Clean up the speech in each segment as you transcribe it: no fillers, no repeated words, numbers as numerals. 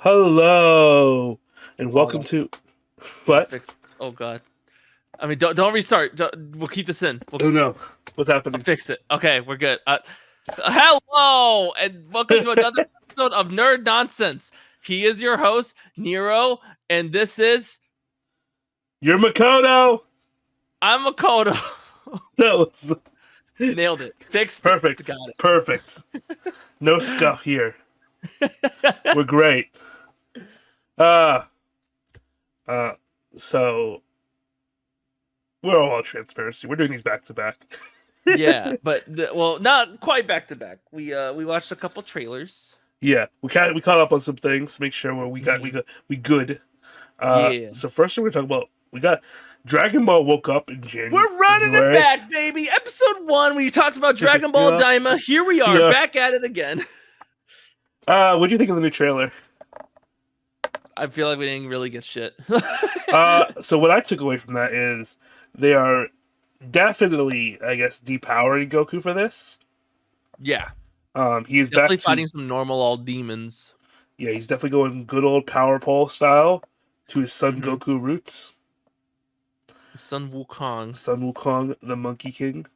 Hello, and Hold welcome on. to Gotta what? fix. Oh god. I mean, don't restart. We'll keep this in. Oh no, what's I'll happening? fix it. Okay, we're good. Hello, and welcome to another episode of Nerd Nonsense. He is your host, Nero, and this is You're Makoto. I'm Makoto. That was Nailed it. Fixed it. perfect. Got Perfect. No scuff here. We're great. Uh, uh. So we're all transparency. We're doing these back to back. Yeah, but well, not quite back to back. We watched a couple trailers. Yeah, we caught up on some things. Make sure we good. Yeah. So first thing we're talking about, we got Dragon Ball woke up in January. We're running it back, baby. Episode 1, we talked about Dragon Ball Daima. Here we are, back at it again. What'd you think of the new trailer? I feel like we didn't really get shit. So what I took away from that is they are definitely, I guess, depowering Goku for this. Yeah. He's definitely back fighting some normal old demons. Yeah, he's definitely going good old Power Pole style to his son Goku roots. Sun Wukong. Sun Wukong, the Monkey King.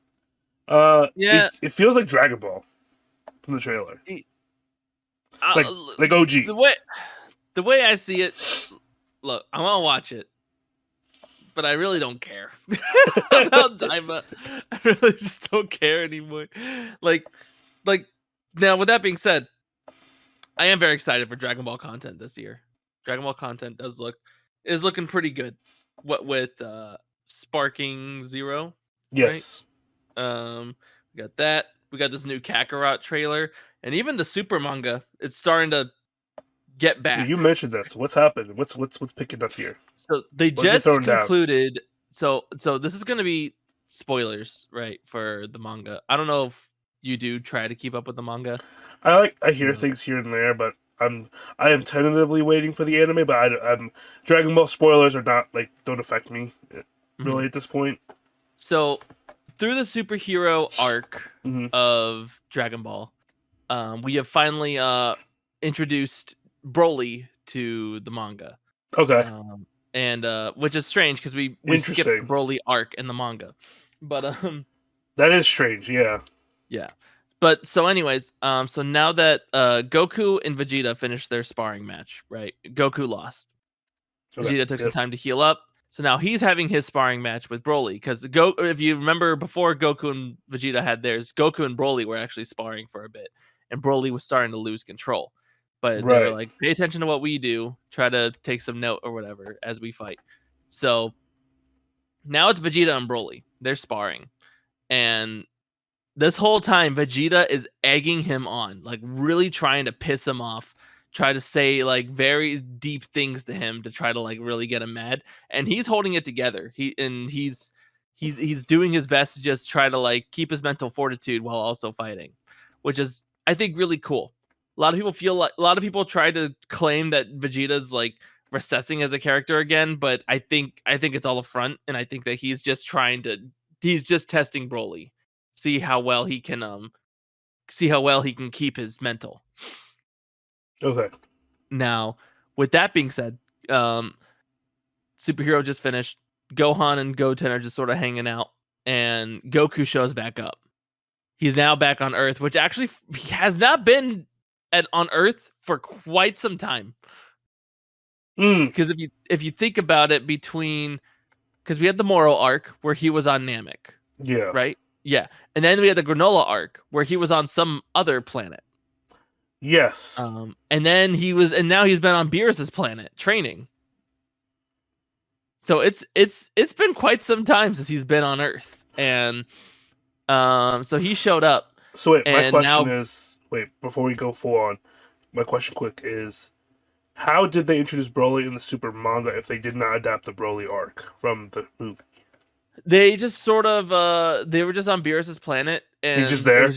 Yeah. It feels like Dragon Ball from the trailer. Like OG. The way I see it, look, I want to watch it, but I really don't care about Daima. I really just don't care anymore. Like now, with that being said, I am very excited for Dragon Ball content this year. Dragon Ball content is looking pretty good. What with Sparking Zero? Yes. Right? We got that. We got this new Kakarot trailer, and even the Super manga. It's starting to get back. Yeah, you mentioned this. What's happened? What's picking up here? So they just concluded. So this is going to be spoilers, right, for the manga. I don't know if you do try to keep up with the manga. I hear things here and there, but I am tentatively waiting for the anime. But I'm Dragon Ball spoilers are not don't affect me really at this point. So through the superhero arc of Dragon Ball, we have finally introduced Broly to the manga. Okay. And which is strange because we skipped the Broly arc in the manga. But that is strange, yeah. Yeah. But so anyways, so now that Goku and Vegeta finished their sparring match, right? Goku lost. Okay. Vegeta took some time to heal up. So now he's having his sparring match with Broly because if you remember before Goku and Vegeta had theirs, Goku and Broly were actually sparring for a bit, and Broly was starting to lose control. But they were like, pay attention to what we do, try to take some note or whatever as we fight. So now it's Vegeta and Broly. They're sparring. And this whole time, Vegeta is egging him on, like really trying to piss him off, try to say like very deep things to him to try to like really get him mad. And he's holding it together. He's doing his best to just try to like keep his mental fortitude while also fighting, which is, I think, really cool. A lot of people try to claim that Vegeta's like recessing as a character again, but I think it's all a front, and I think that he's just testing Broly, see how well he can keep his mental. Okay. Now, with that being said, Superhero just finished. Gohan and Goten are just sort of hanging out, and Goku shows back up. He's now back on Earth, which actually has not been on Earth for quite some time. Because if you think about it, because we had the Moro arc where he was on Namek. Yeah. Right? Yeah. And then we had the Granola arc where he was on some other planet. Yes. And then now he's been on Beerus's planet training. So it's been quite some time since he's been on Earth. And so he showed up. So wait, my question is, before we go full on, my question quick is, how did they introduce Broly in the Super manga if they did not adapt the Broly arc from the movie? They just sort of they were just on Beerus's planet, and he's just there.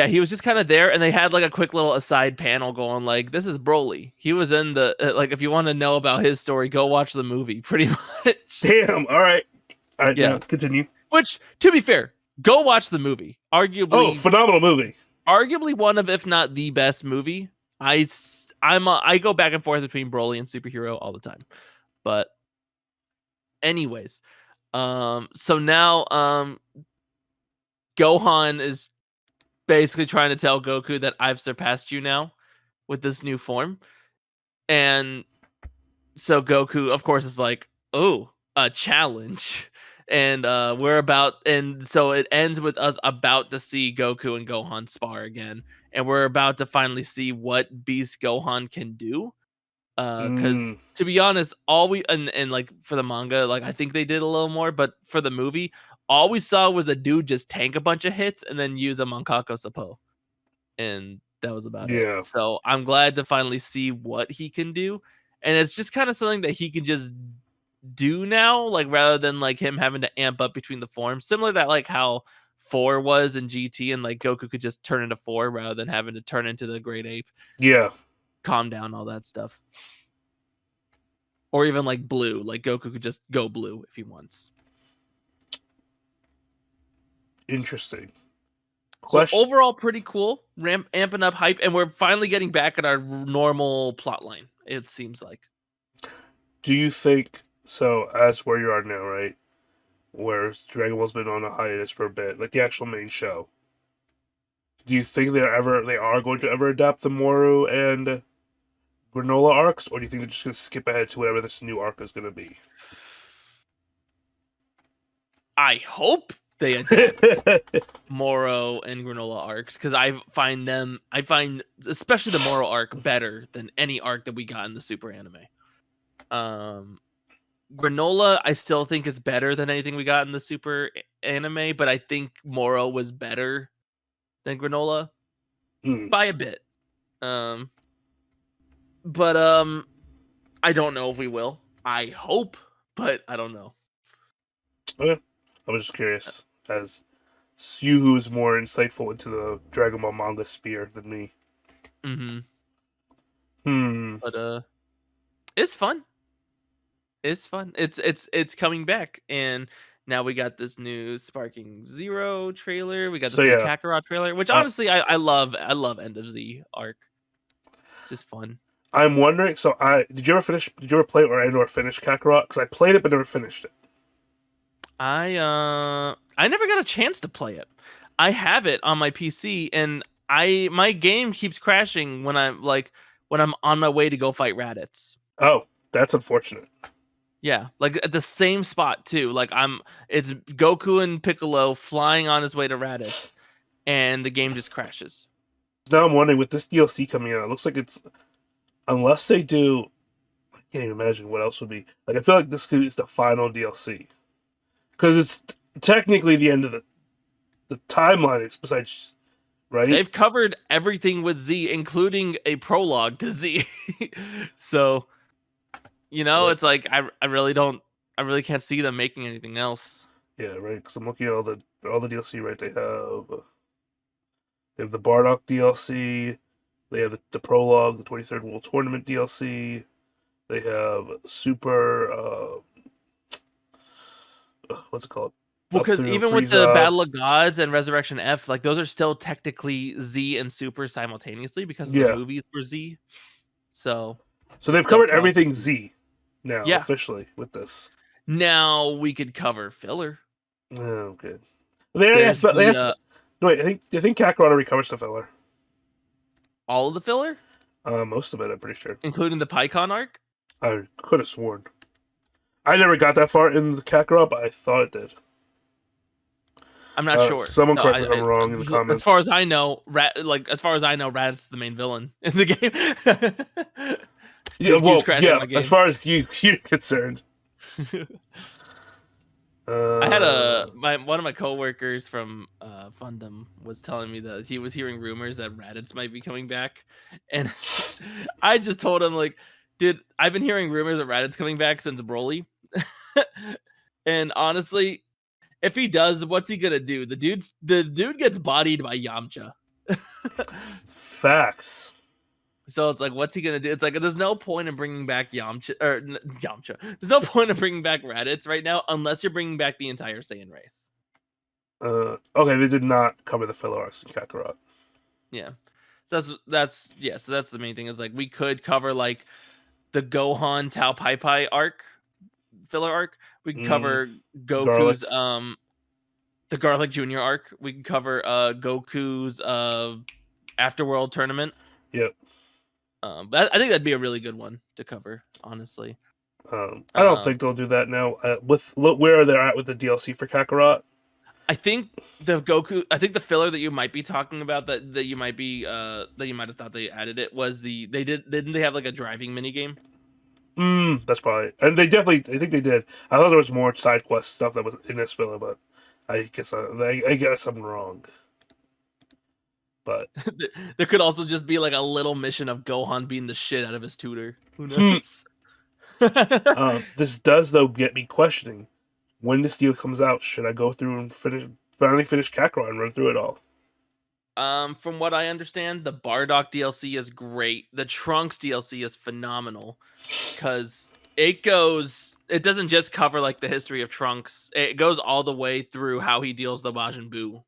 He was just kind of there, and they had like a quick little aside panel going like, "This is Broly. He was in the like. If you want to know about his story, go watch the movie." Pretty much. Damn. All right. Yeah. Now, continue. Which, to be fair, go watch the movie. Arguably, phenomenal movie. Arguably one of, if not the best movie. I I go back and forth between Broly and superhero all the time. But anyways, so now Gohan is basically trying to tell Goku that I've surpassed you now with this new form. And so Goku, of course, is like, oh, a challenge. And and so it ends with us about to see Goku and Gohan spar again. And we're about to finally see what Beast Gohan can do. Because to be honest, all we and like for the manga, like I think they did a little more, but for the movie, all we saw was a dude just tank a bunch of hits and then use a Mankako Sapo. And that was about it. So I'm glad to finally see what he can do. And it's just kind of something that he can just do now, like rather than like him having to amp up between the forms. Similar to like how 4 was in GT, and like Goku could just turn into 4 rather than having to turn into the Great Ape. Yeah. Calm down, all that stuff. Or even like Blue. Like Goku could just go Blue if he wants. Interesting. So overall, pretty cool. Amping up hype, and we're finally getting back at our normal plot line, it seems like. Do you think, so as where you are now, right? Where Dragon Ball's been on a hiatus for a bit, like the actual main show. Do you think they are going to ever adapt the Moro and Granola arcs, or do you think they're just going to skip ahead to whatever this new arc is going to be? I hope they adapt Moro and Granola arcs, because I find especially the Moro arc better than any arc that we got in the Super anime. Granola I still think is better than anything we got in the Super anime, but I think Moro was better than Granola by a bit. But I don't know if we will. I hope, but I don't know. Okay. I was just curious, as you who is more insightful into the Dragon Ball manga sphere than me. But it's fun. It's fun. It's coming back, and now we got this new Sparking Zero trailer. We got this new Kakarot trailer, which honestly I love. I love End of Z arc. Just fun. I'm wondering. So did you ever play or finish Kakarot? Because I played it but never finished it. I never got a chance to play it. I have it on my PC, and my game keeps crashing when I'm on my way to go fight Raditz. Oh, that's unfortunate. Yeah, like at the same spot too. Like it's Goku and Piccolo flying on his way to Raditz, and the game just crashes. Now I'm wondering, with this DLC coming out, it looks like it's, unless they do, I can't even imagine what else would be. Like I feel like this is the final DLC, because it's technically the end of the timeline. Besides, right? They've covered everything with Z, including a prologue to Z. So. It's like I really can't see them making anything else. Yeah, right. Because I'm looking at all the DLC. Right, they have the Bardock DLC. They have the prologue, the 23rd World Tournament DLC. They have Super. What's it called? Well, because even with the Battle of Gods and Resurrection F, like those are still technically Z and Super simultaneously because the movies were Z. So they've covered everything Z. Now, officially, with this. Now we could cover filler. Oh, good. Wait, I think Kakarot already covers the filler. All of the filler? Most of it, I'm pretty sure. Including the Pikkon arc? I could have sworn. I never got that far in the Kakarot, but I thought it did. I'm not sure. Someone correct me if I'm wrong in the comments. As far as I know, Raditz is the main villain in the game. As far as you're concerned. I had one of my coworkers from Fundum was telling me that he was hearing rumors that Raditz might be coming back, and I just told him, like, dude, I've been hearing rumors that Raditz coming back since Broly, and honestly, if he does, what's he gonna do? The dude gets bodied by Yamcha. Facts. So it's like, what's he gonna do? It's like, there's no point in bringing back Yamcha. There's no point in bringing back Raditz right now unless you're bringing back the entire Saiyan race. Okay, they did not cover the filler arcs in Kakarot. Yeah. So that's the main thing is like we could cover like the Gohan Tao Pai Pai arc, filler arc. We can cover Garlic. Goku's the Garlic Junior arc. We can cover Goku's Afterworld tournament. Yep. But I think that'd be a really good one to cover, honestly. I don't think they'll do that now. Where they're at with the DLC for Kakarot. I think the filler that you might be talking about that you might have thought they added it was didn't they have like a driving mini game? That's probably, and I think they did. I thought there was more side quest stuff that was in this filler, but I guess I'm wrong. But there could also just be like a little mission of Gohan beating the shit out of his tutor. Who knows? This does though get me questioning when this deal comes out. Should I go through and finally finish Kakarot and run through it all? From what I understand, the Bardock DLC is great. The Trunks DLC is phenomenal because it doesn't just cover like the history of Trunks. It goes all the way through how he deals the Majin Buu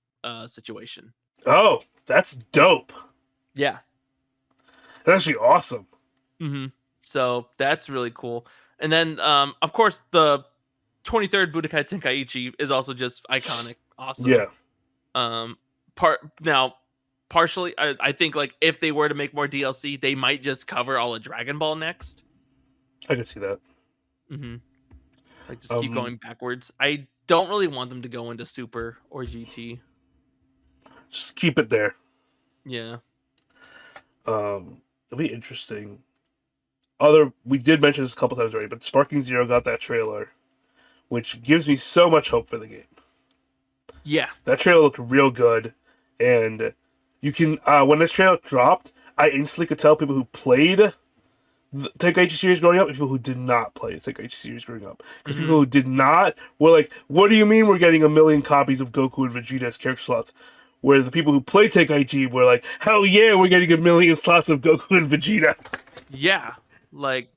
situation. Oh, that's dope. Yeah. That's actually awesome. Mm-hmm. So that's really cool. And then, of course, the 23rd Budokai Tenkaichi is also just iconic. Awesome. Yeah. Partially, I think like if they were to make more DLC, they might just cover all of Dragon Ball next. I can see that. Mm-hmm. Like just keep going backwards. I don't really want them to go into Super or GT. Just keep it there. Yeah. It'll be interesting. We did mention this a couple times already, but Sparking Zero got that trailer, which gives me so much hope for the game. Yeah. That trailer looked real good, and you can when this trailer dropped, I instantly could tell people who played the Tenkaichi series growing up and people who did not play the Tenkaichi series growing up. Because people who did not were like, what do you mean we're getting 1 million copies of Goku and Vegeta as character slots? Where the people who play Tenkaichi were like, hell yeah, we're getting 1 million slots of Goku and Vegeta. Yeah. Like,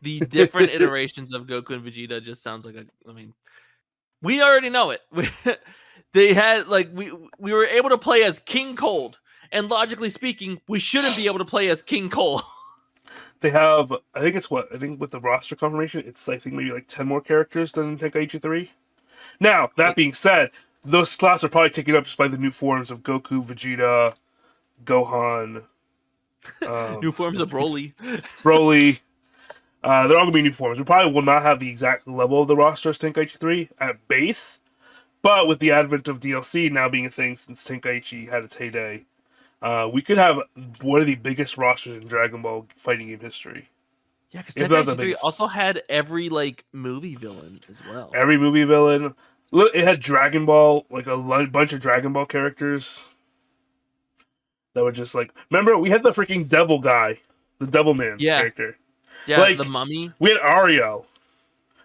the different iterations of Goku and Vegeta just sounds like we already know it. They had, like, we were able to play as King Cold. And logically speaking, we shouldn't be able to play as King Cold. They have, I think with the roster confirmation, it's, I think, maybe like 10 more characters than Tenkaichi 3. Now, that being said, those slots are probably taken up just by the new forms of Goku, Vegeta, Gohan. New forms of Broly. They're all going to be new forms. We probably will not have the exact level of the roster as Tenkaichi 3 at base. But with the advent of DLC now being a thing since Tenkaichi had its heyday, we could have one of the biggest rosters in Dragon Ball fighting game history. Yeah, because Tenkaichi 3 also had every, like, movie villain as well. Every movie villain. It had Dragon Ball, like a bunch of Dragon Ball characters that were just like... Remember, we had the freaking devil guy, the Devilman character. Yeah, like, the mummy. We had Ario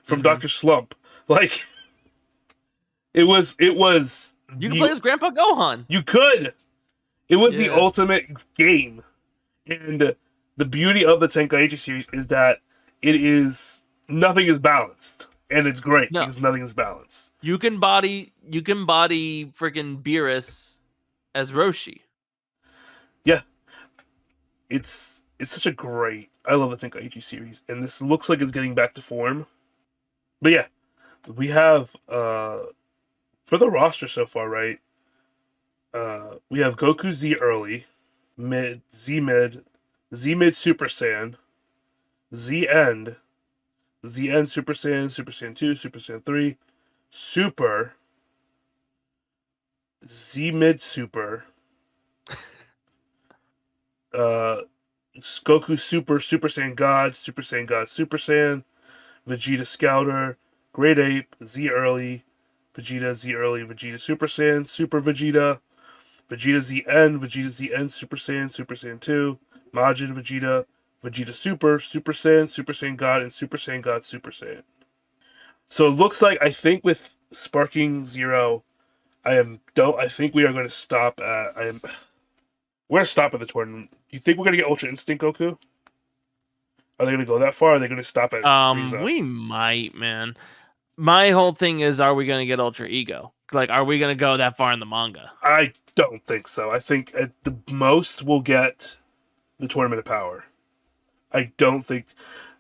from Dr. Slump. Like, it was... You could play as Grandpa Gohan. You could! It was the ultimate game. And the beauty of the Tenkaichi series is that nothing is balanced. And it's great because nothing is balanced. You can body freaking Beerus as Roshi. Yeah. It's such a great... I love the Tenkaichi series. And this looks like it's getting back to form. But yeah. We have... for the roster so far, right? We have Goku Z early, Z mid Super Saiyan, Z end Super Saiyan, Super Saiyan 2, Super Saiyan 3, Super, Z mid Super, Goku Super, Super Saiyan God, Super Saiyan God, Super Saiyan, Vegeta Scouter, Great Ape, Z early, Vegeta Z early, Vegeta Super Saiyan, Super Vegeta, Vegeta ZN, Super Saiyan 2, Majin Vegeta, Vegeta Super, Super Saiyan God, and Super Saiyan God, Super Saiyan. So it looks like, I think with Sparking Zero, I think we are going to stop at... We're going to stop at the tournament. Do you think we're going to get Ultra Instinct Goku? Are they going to go that far? Or are they going to stop at Frieza? We might, man. my whole thing is, are we gonna get Ultra Ego? Like, are we gonna go that far in the manga? I don't think so. I think at the most we'll get the Tournament of Power. I don't think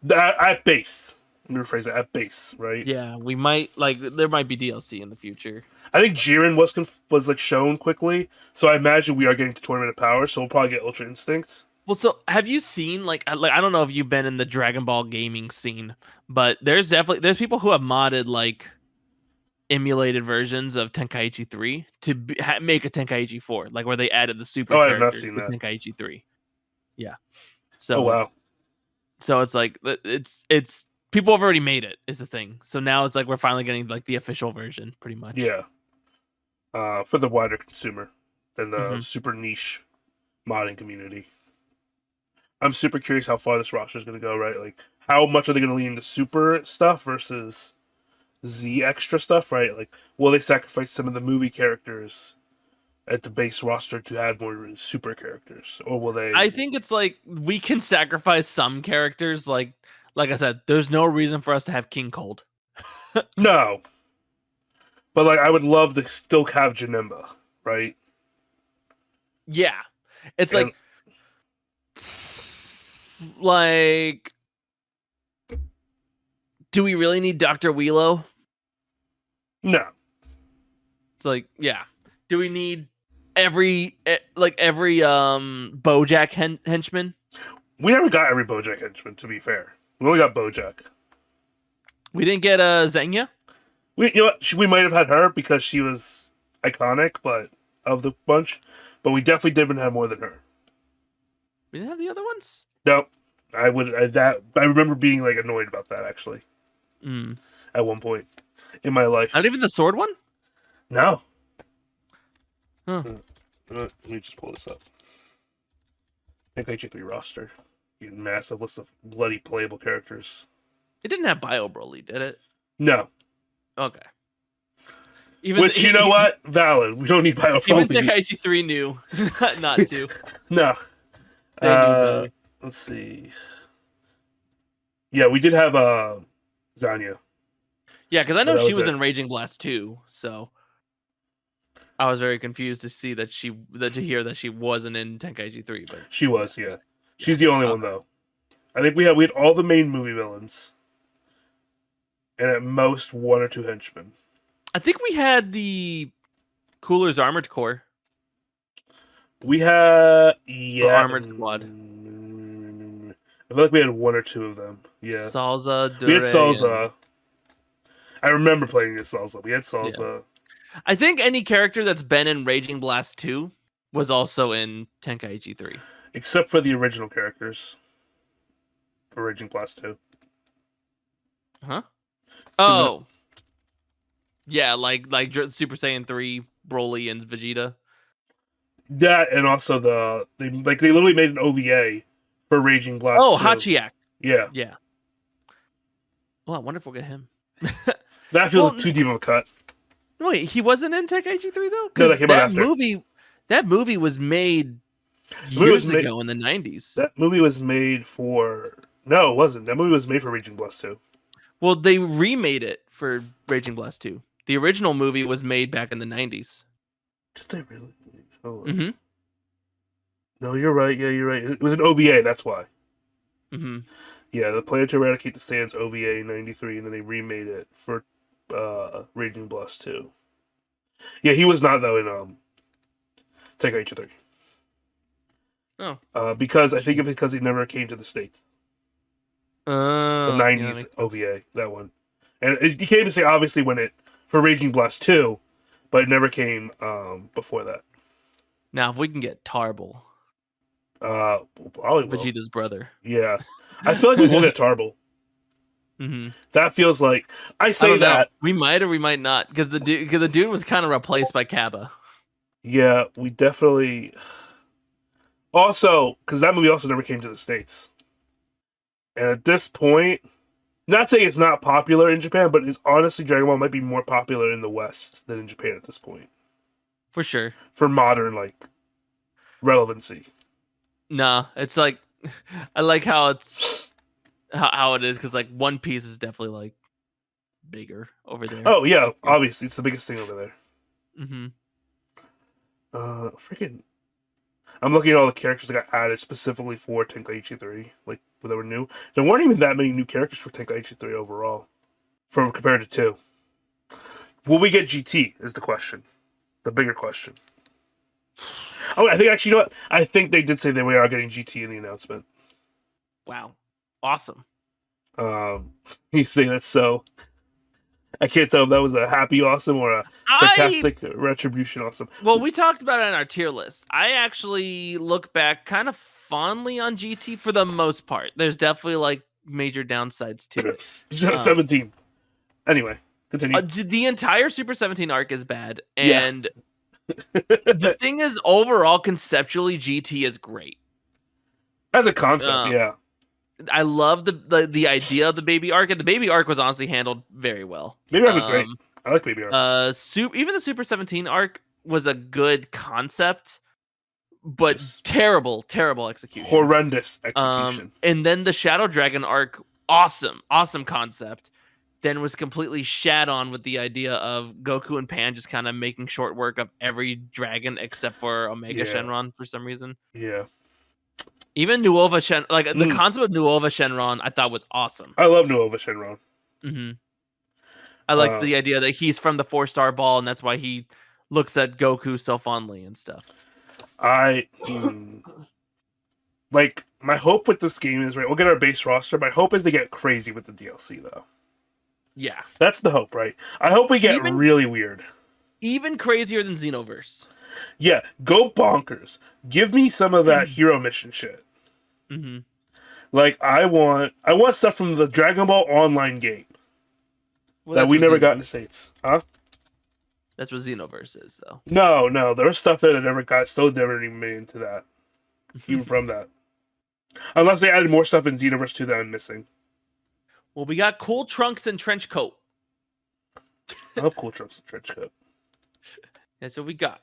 that at base. Let me rephrase it. At base, right? Yeah, we might there might be DLC in the future. I think Jiren was like shown quickly, so I imagine we are getting to Tournament of Power. So we'll probably get Ultra Instinct. Well, so have you seen like I don't know if you've been in the Dragon Ball gaming scene, but there's people who have modded like emulated versions of Tenkaichi 3 to make a Tenkaichi 4, like where they added the super I have not characters seen to that. Tenkaichi 3. Yeah. Oh So wow. so it's like it's people have already made it is the thing. So now it's like we're finally getting like the official version, pretty much. Yeah. For the wider consumer than the Mhm. super niche modding community. I'm super curious how far this roster is going to go, right? Like, how much are they going to lean into super stuff versus Z extra stuff, right? Like, will they sacrifice some of the movie characters at the base roster to add more super characters, or will they? I think it's like we can sacrifice some characters. Like I said, there's no reason for us to have King Cold. No, but like, I would love to still have Janemba, right? Yeah, it's And- like, do we really need Dr. Wheelo? No. It's like, yeah. Do we need every BoJack henchman? We never got every BoJack henchman, to be fair. We only got BoJack. We didn't get Zenya? You know what? We might have had her because she was iconic, but of the bunch. But we definitely didn't have more than her. We didn't have the other ones? No, I remember being like annoyed about that actually. At one point in my life. Not even the sword one? No. Huh. Let me just pull this up. Tenkaichi 3 roster. Massive list of bloody playable characters. It didn't have Bio Broly, did it? No. Okay. Which, you know what? Valid. We don't need Bio Even Broly. Tenkaichi 3 knew not to. No. They knew better. Let's see. Yeah, we did have Zanya. Yeah, because I know that she was was it. in Raging Blast 2, so I was very confused to see to hear that she wasn't in Tenkaichi 3, but She was, yeah. She's the only one though. I think we had all the main movie villains. And at most 1 or 2 henchmen. I think we had the Cooler's Armored Core. We had Or Armored Squad. I feel like we had 1 or 2 of them. Yeah. Salza, Dure, We had Salza. I remember playing this Salza. We had Salza. I think any character that's been in Raging Blast 2 was also in Tenkaichi 3. Except for the original characters. For Raging Blast 2. Huh? Oh. Yeah, like Super Saiyan 3, Broly, and Vegeta. That and also they literally made an OVA for Raging Blast 2. Oh, Hachiyak. Yeah. Yeah. Well, I wonder if we'll get him. That feels like too deep of a cut. Wait, he wasn't in Tenkaichi 3 though? No, that Because came out after. that movie was made years ago in the 90s. That movie was made for... No, it wasn't. That movie was made for Raging Blast 2. Well, they remade it for Raging Blast 2. The original movie was made back in the 90s. Did they really? Oh. Mm-hmm. No, you're right. Yeah, you're right. It was an OVA, that's why. Mm-hmm. Yeah, the Plan to Eradicate the Sands OVA in 93, and then they remade it for Raging Blast 2. Yeah, he was not, though, in Tenkaichi 3. Oh. Because he never came to the States. The 90s OVA, that one. And it came to say, obviously, for Raging Blast 2, but it never came before that. Now, if we can get Tarble, probably will. Vegeta's brother. Yeah. I feel like we will get Tarble. Mm-hmm. That feels like... I say that. We might or we might not, because the dude was kind of replaced by Kaba. Yeah, we definitely... Also, because that movie also never came to the States. And at this point, not saying it's not popular in Japan, but it's honestly, Dragon Ball might be more popular in the West than in Japan at this point. For sure. For modern, relevancy. Nah, it's like... I like how it's... How it is, because, One Piece is definitely, bigger over there. Oh yeah, obviously it's the biggest thing over there. Mm-hmm. Freaking. I'm looking at all the characters that got added specifically for Tenkaichi 3, like that were new. There weren't even that many new characters for Tenkaichi 3 overall, from compared to 2. Will we get GT? Is the question, the bigger question. Oh, I think actually, you know what? I think they did say that we are getting GT in the announcement. Wow, awesome. You say that so. I can't tell if that was a happy awesome or a fantastic retribution awesome. Well, we talked about it on our tier list. I actually look back kind of fondly on GT for the most part. There's definitely like major downsides to it. 17. Anyway, continue. The entire Super 17 arc is bad, and the thing is, overall, conceptually, GT is great. As a concept, yeah. I love the idea of the baby arc, and the baby arc was honestly handled very well. Baby arc was great. I like baby arc. Even the Super 17 arc was a good concept, but terrible execution. Horrendous execution. And then the Shadow Dragon arc, awesome concept. Then was completely shat on with the idea of Goku and Pan just kind of making short work of every dragon except for Omega Shenron for some reason. Yeah. Even Nuova Shenron, like the concept of Nuova Shenron, I thought was awesome. I love Nuova Shenron. Mm-hmm. I like the idea that he's from the 4-star ball, and that's why he looks at Goku so fondly and stuff. Like, my hope with this game is, right, we'll get our base roster. My hope is to get crazy with the DLC, though. Yeah. That's the hope, right? I hope we get really weird. Even crazier than Xenoverse. Yeah, go bonkers. Give me some of that hero mission shit. Mm-hmm. Like, I want stuff from the Dragon Ball Online game that we never got in the States. Huh? That's what Xenoverse is, though. No. There was stuff there that still never even made into that. Even from that. Unless they added more stuff in Xenoverse 2 that I'm missing. Well, we got cool trunks and trench coat. I love cool trunks and trench coat. That's what we got.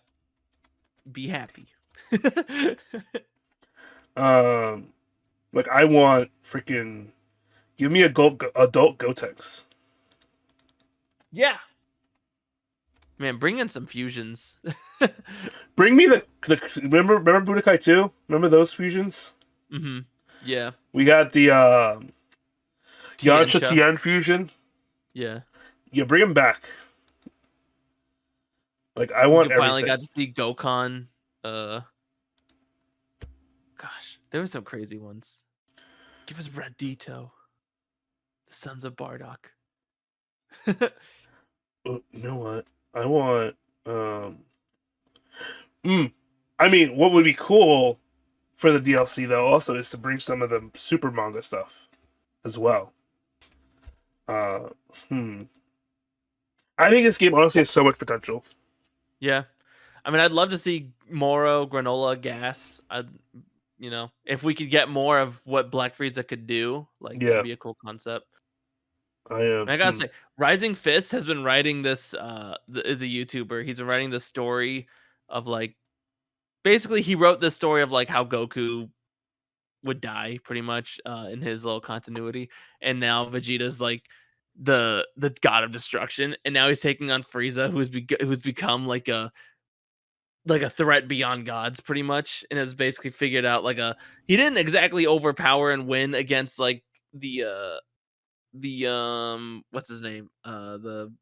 Be happy. Like, I want freaking... Give me adult Gotenks. Yeah. Man, bring in some fusions. Bring me the remember Budokai 2? Remember those fusions? Mm-hmm. Yeah. We got the Yamcha Tien fusion. Yeah. Yeah, bring him back. Like, I want everything. Finally got to see Gokhan. Gosh, there were some crazy ones. Give us Radito. The Sons of Bardock. You know what? I want I mean, what would be cool for the DLC though also is to bring some of the super manga stuff as well. I think this game honestly has so much potential. Yeah. I mean, I'd love to see Moro, Granola, Gas. If we could get more of what Black Frieza could do, like that'd be a cool concept. I gotta say, Rising Fist has been writing this. Is a YouTuber. He's been writing this story of like, basically, he wrote this story of like how Goku would die, pretty much, in his little continuity, and now Vegeta's like the god of destruction, and now he's taking on Frieza, who's become like a threat beyond gods, pretty much, and has basically figured out he didn't exactly overpower and win against like the what's his name, the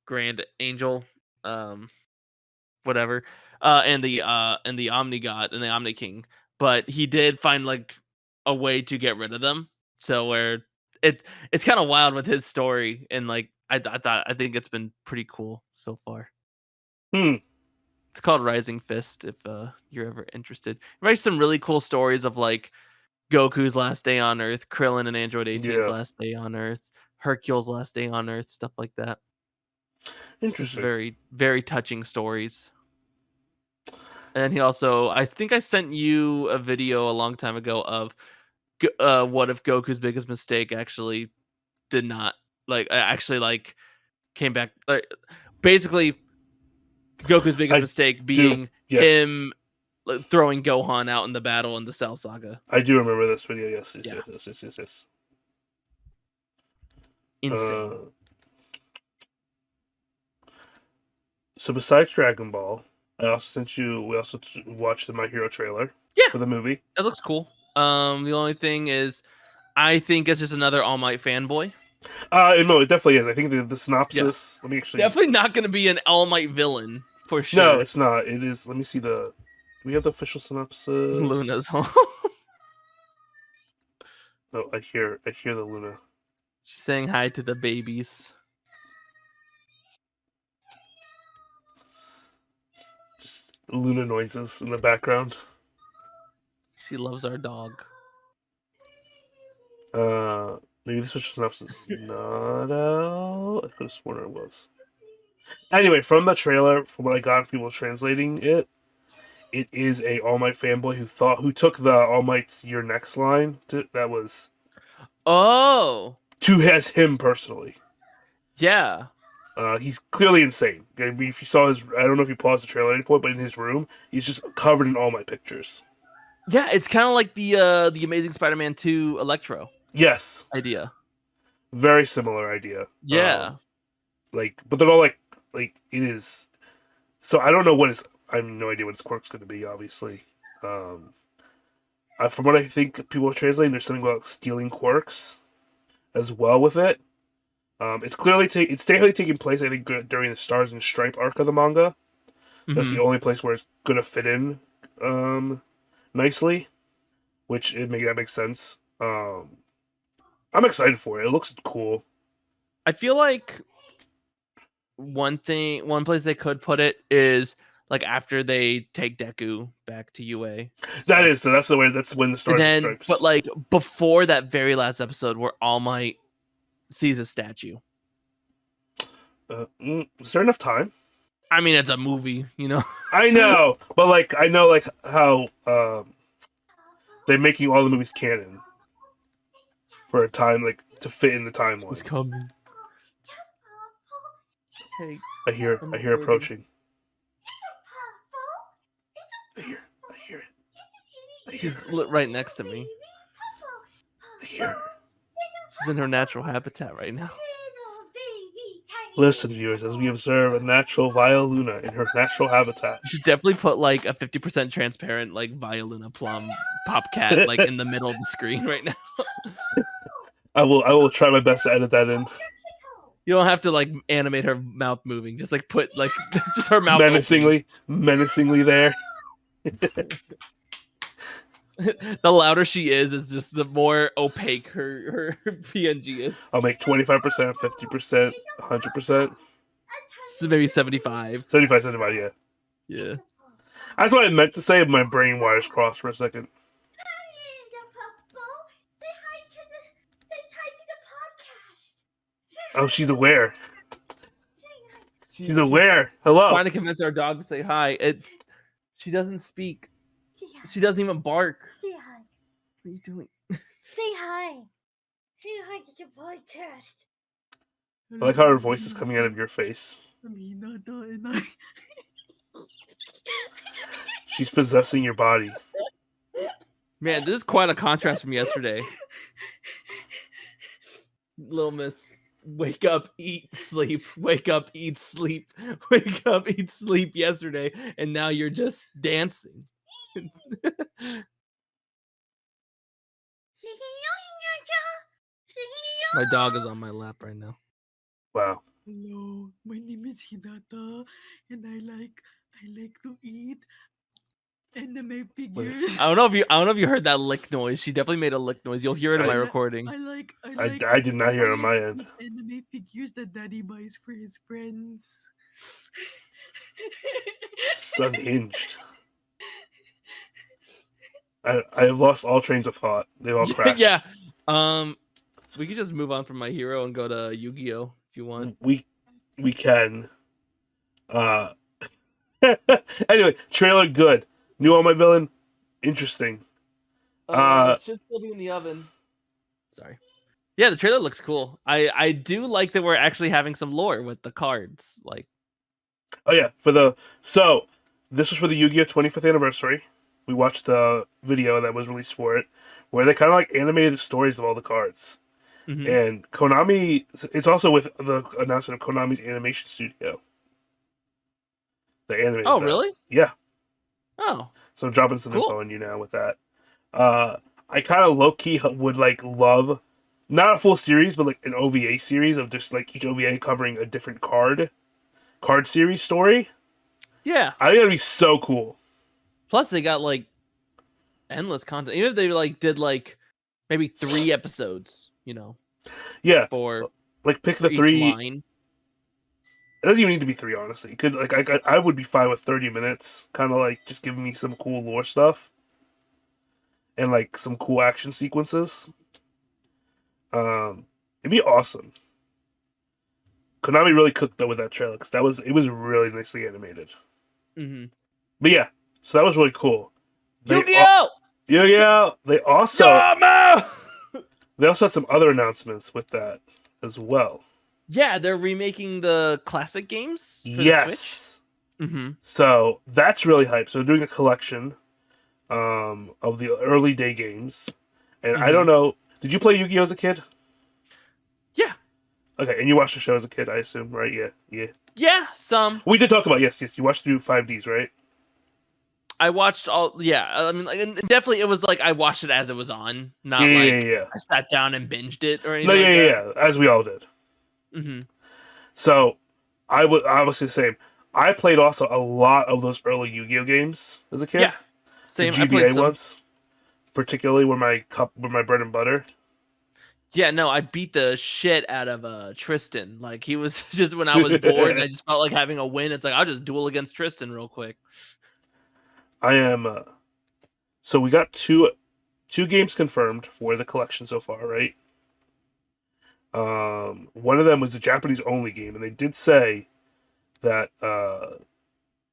Grand Angel, whatever, and the Omni God and the Omni King, but he did find like a way to get rid of them. So where it's kind of wild with his story, and like I think it's been pretty cool so far. It's called Rising Fist if you're ever interested. He writes some really cool stories of like Goku's last day on Earth, Krillin and Android 18's last day on Earth, Hercule's last day on Earth, stuff like that. Interesting. Very, very touching stories. And he also, I think I sent you a video a long time ago of what if Goku's biggest mistake actually did not, came back. Basically, Goku's biggest mistake being him throwing Gohan out in the battle in the Cell Saga. I do remember this video. Yes. Insane. So besides Dragon Ball, I also sent you. We also watched the My Hero trailer. Yeah. For the movie. That looks cool. The only thing is, I think it's just another All Might fanboy. No, it definitely is. I think the synopsis. Let me actually. Definitely not going to be an All Might villain for sure. No, it's not. It is. Let me see the. Do we have the official synopsis? Luna's home. Oh, I hear the Luna. She's saying hi to the babies. Just Luna noises in the background. She loves our dog. Maybe this was synopsis. Not out. I could have sworn it was. Anyway, from the trailer, from what I got from people translating it, it is a All Might fanboy who took the All Might's Your Next line that was Oh, to has him personally. yeah. He's clearly insane. If you saw his, I don't know if you paused the trailer at any point, but in his room, he's just covered in All Might pictures. Yeah, it's kind of like the Amazing Spider-Man 2 Electro. Yes, idea. Very similar idea. Yeah, but they're all like it is. So I don't know what his. I have no idea what his quirk's going to be. Obviously, from what I think people are translating, there's something about stealing quirks as well with it. It's clearly it's definitely taking place, I think, during the Stars and Stripe arc of the manga. That's the only place where it's gonna fit in nicely, which that makes sense. I'm excited for it. It looks cool. I feel like one place they could put it is like after they take Deku back to UA. That's the way. That's when the Stars and Stripes. But like before that very last episode where All Might sees a statue. Is there enough time? I mean, it's a movie, you know. I know, but I know how they're making all the movies canon for a time, to fit in the timeline. He's coming. Hey, I hear approaching. I hear it. She's right next to me. I hear her. She's in her natural habitat right now. Listen, viewers, as we observe a natural Violuna in her natural habitat. You should definitely put like a 50% transparent Violuna plum pop cat in the middle of the screen right now. I will try my best to edit that in. You don't have to animate her mouth moving. Just put just her mouth menacingly there. The louder she is just the more opaque her PNG is. I'll make 25%, 50%, 100%. So maybe 75. 75, yeah. Yeah. That's what I meant to say, but my brain wires crossed for a second. Oh, she's aware. She's aware. Hello. Trying to convince our dog to say hi. She doesn't speak. She doesn't even bark. Say hi. What are you doing? Say hi. Say hi to the podcast. I like how her voice is coming out of your face. She's possessing your body. Man, this is quite a contrast from yesterday. Little Miss, wake up, eat, sleep. Wake up, eat, sleep. Wake up, eat, sleep yesterday. And now you're just dancing. My dog is on my lap right now. Wow. Hello, my name is Hinata, and I like to eat anime figures. I don't know if you heard that lick noise. She definitely made a lick noise. You'll hear it in my recording. I did not hear it on my end. Anime figures that Daddy buys for his friends. It's unhinged. I have lost all trains of thought. They've all crashed. Yeah. We could just move on from My Hero and go to Yu-Gi-Oh if you want. We can. Anyway, trailer good. New All Might villain, interesting. It should still be in the oven. Sorry. Yeah, the trailer looks cool. I do like that we're actually having some lore with the cards. Oh yeah, so this was for the Yu-Gi-Oh 25th anniversary. We watched the video that was released for it, where they kind of animated the stories of all the cards. Mm-hmm. And Konami, it's also with the announcement of Konami's animation studio. They animated Oh, that. really? Yeah. Oh, So I'm dropping some Cool. info on you now with that. I kind of low key would like love not a full series, but like an OVA series of just like each OVA covering a different card series story. yeah. I think that'd be so cool. Plus, they got like endless content. Even if they like did like maybe 3 episodes, Yeah, for like pick the each 3. line. It doesn't even need to be 3, honestly. It could like I would be fine with 30 minutes, kind of like just giving me some cool lore stuff and like some cool action sequences. It'd be awesome. Konami really cooked though with that trailer because it was really nicely animated. Mm-hmm. But yeah, so that was really cool. Yu-Gi-Oh! Yeah. They also Yama! they also had some other announcements with that as well. Yeah, they're remaking the classic games for the Switch. Yes. Mm-hmm. So that's really hype. So they're doing a collection of the early day games. And I don't know, did you play Yu-Gi-Oh as a kid? Yeah. Okay, and you watched the show as a kid, I assume, right? Yeah. Yeah, some. We did talk about yes. You watched through 5Ds, right? I watched all. Yeah, I mean, like, and definitely, it was like I watched it as it was on, not Yeah, like yeah. I sat down and binged it or anything. No, like yeah, as we all did. Mm-hmm. So I was the same. I played also a lot of those early Yu-Gi-Oh games as a kid. Yeah, same. The I played GBA some. ones, particularly were my bread and butter. Yeah, no, I beat the shit out of Tristan. Like he was just when I was bored and I just felt like having a win. It's like I'll just duel against Tristan real quick. I am. So we got two games confirmed for the collection so far, right? One of them was a Japanese only game, and they did say that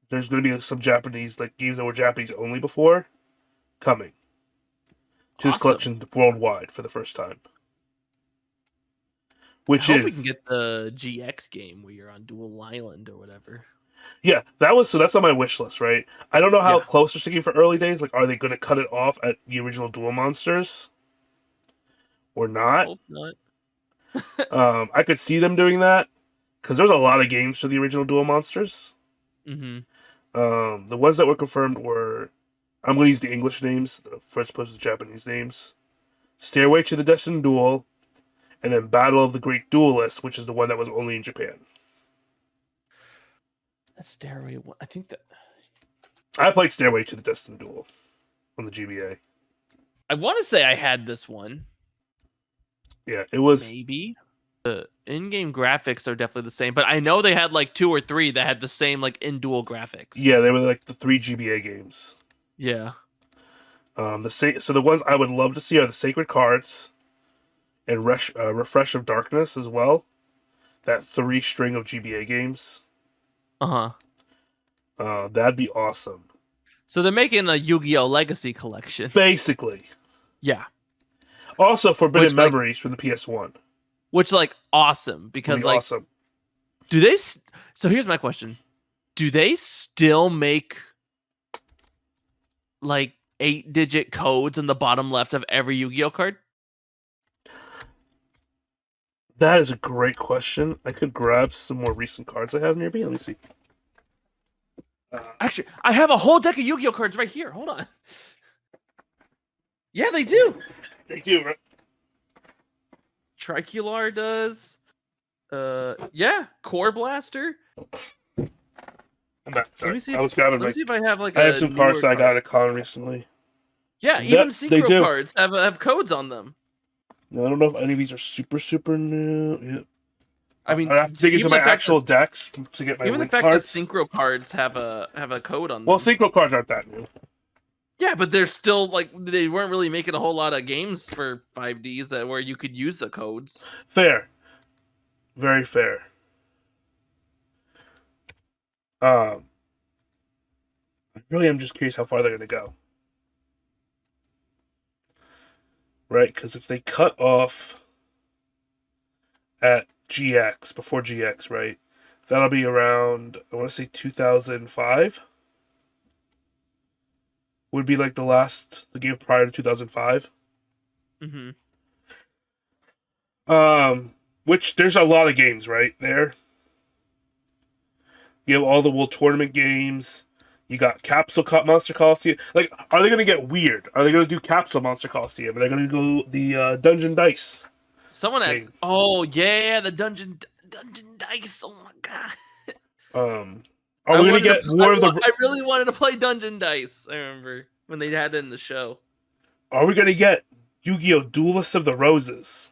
there's going to be some Japanese like games that were Japanese only before coming to this Awesome. collection worldwide for the first time. Which I hope we is can get the GX game where you're on Dual Island or whatever. yeah, that's on my wish list, right? I don't know how Yeah. close they're sticking for early days. Like, are they going to cut it off at the original Duel Monsters or not? Hope not. I could see them doing that because there's a lot of games for the original Duel Monsters. Mm-hmm. The ones that were confirmed were, I'm going to use the English names as opposed to the Japanese names. Stairway to the Destined Duel, and then Battle of the Great Duelist, which is the one that was only in Japan. That Stairway one. I think that I played Stairway to the Destined Duel on the GBA. I want to say I had this one. Yeah, it was. Maybe the in-game graphics are definitely the same, but I know they had like 2 or 3 that had the same like in-duel graphics. Yeah, they were like the 3 GBA games. Yeah. So the ones I would love to see are the Sacred Cards and Refresh of Darkness as well. That 3 string of GBA games. That'd be awesome. So they're making a Yu-Gi-Oh! Legacy collection. Basically. Yeah. Also, Forbidden Which, like- Memories from the PS1. Which like awesome because Would be like awesome. do they so here's my question. Do they still make like 8-digit codes on the bottom left of every Yu-Gi-Oh card? That is a great question. I could grab some more recent cards I have near me. Let me see. Actually, I have a whole deck of Yu-Gi-Oh cards right here. Hold on. Yeah, they do. Thank you. Right? Tricular does. Yeah, Core Blaster. I'm back. Let Sorry. me see. I was grabbing Let my. me see if I have like. I have a some cards newer that I got card. at a con recently. Yeah, That- even they synchro do. cards have codes on them. No, I don't know if any of these are super new. Yeah. I mean, I have to dig into even my the fact actual decks to get my even the link fact cards. that synchro cards have a code on them. Well, synchro cards aren't that new. Yeah, but they're still like they weren't really making a whole lot of games for 5Ds where you could use the codes. Fair. Very fair. I really am just curious how far they're going to go. Right? Because if they cut off at GX, before GX, right? That'll be around, I want to say 2005. Would be like the game prior to 2005. Mm-hmm. Which there's a lot of games right there. You have all the World Tournament games. You got Capsule Monster Coliseum. Like, are they going to get weird? Are they going to do Capsule Monster Coliseum? Are they going to go the Dungeon Dice? Someone had. Game. Oh yeah, the Dungeon Dice. Oh my god. Are we going to get more of the? I really wanted to play Dungeon Dice. I remember when they had it in the show. Are we going to get Yu-Gi-Oh! Duelists of the Roses?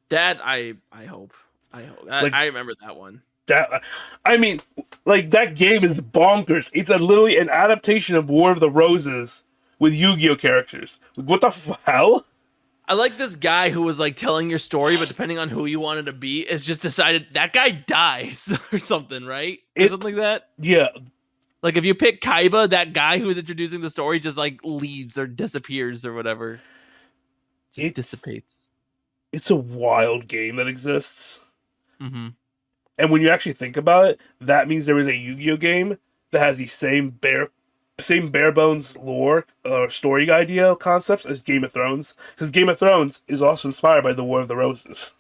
That I hope. I remember that one. That, I mean, like, that game is bonkers. It's literally an adaptation of War of the Roses with Yu-Gi-Oh! Characters. What the hell? I like this guy who was like telling your story, but depending on who you wanted to be, it's just decided that guy dies or something, right? Or something like that. Yeah. Like if you pick Kaiba, that guy who is introducing the story just like leaves or disappears or whatever. Just dissipates. It's a wild game that exists. Mm-hmm. And when you actually think about it, that means there is a Yu-Gi-Oh! Game that has the same bare bones lore or story idea concepts as Game of Thrones. Because Game of Thrones is also inspired by the War of the Roses.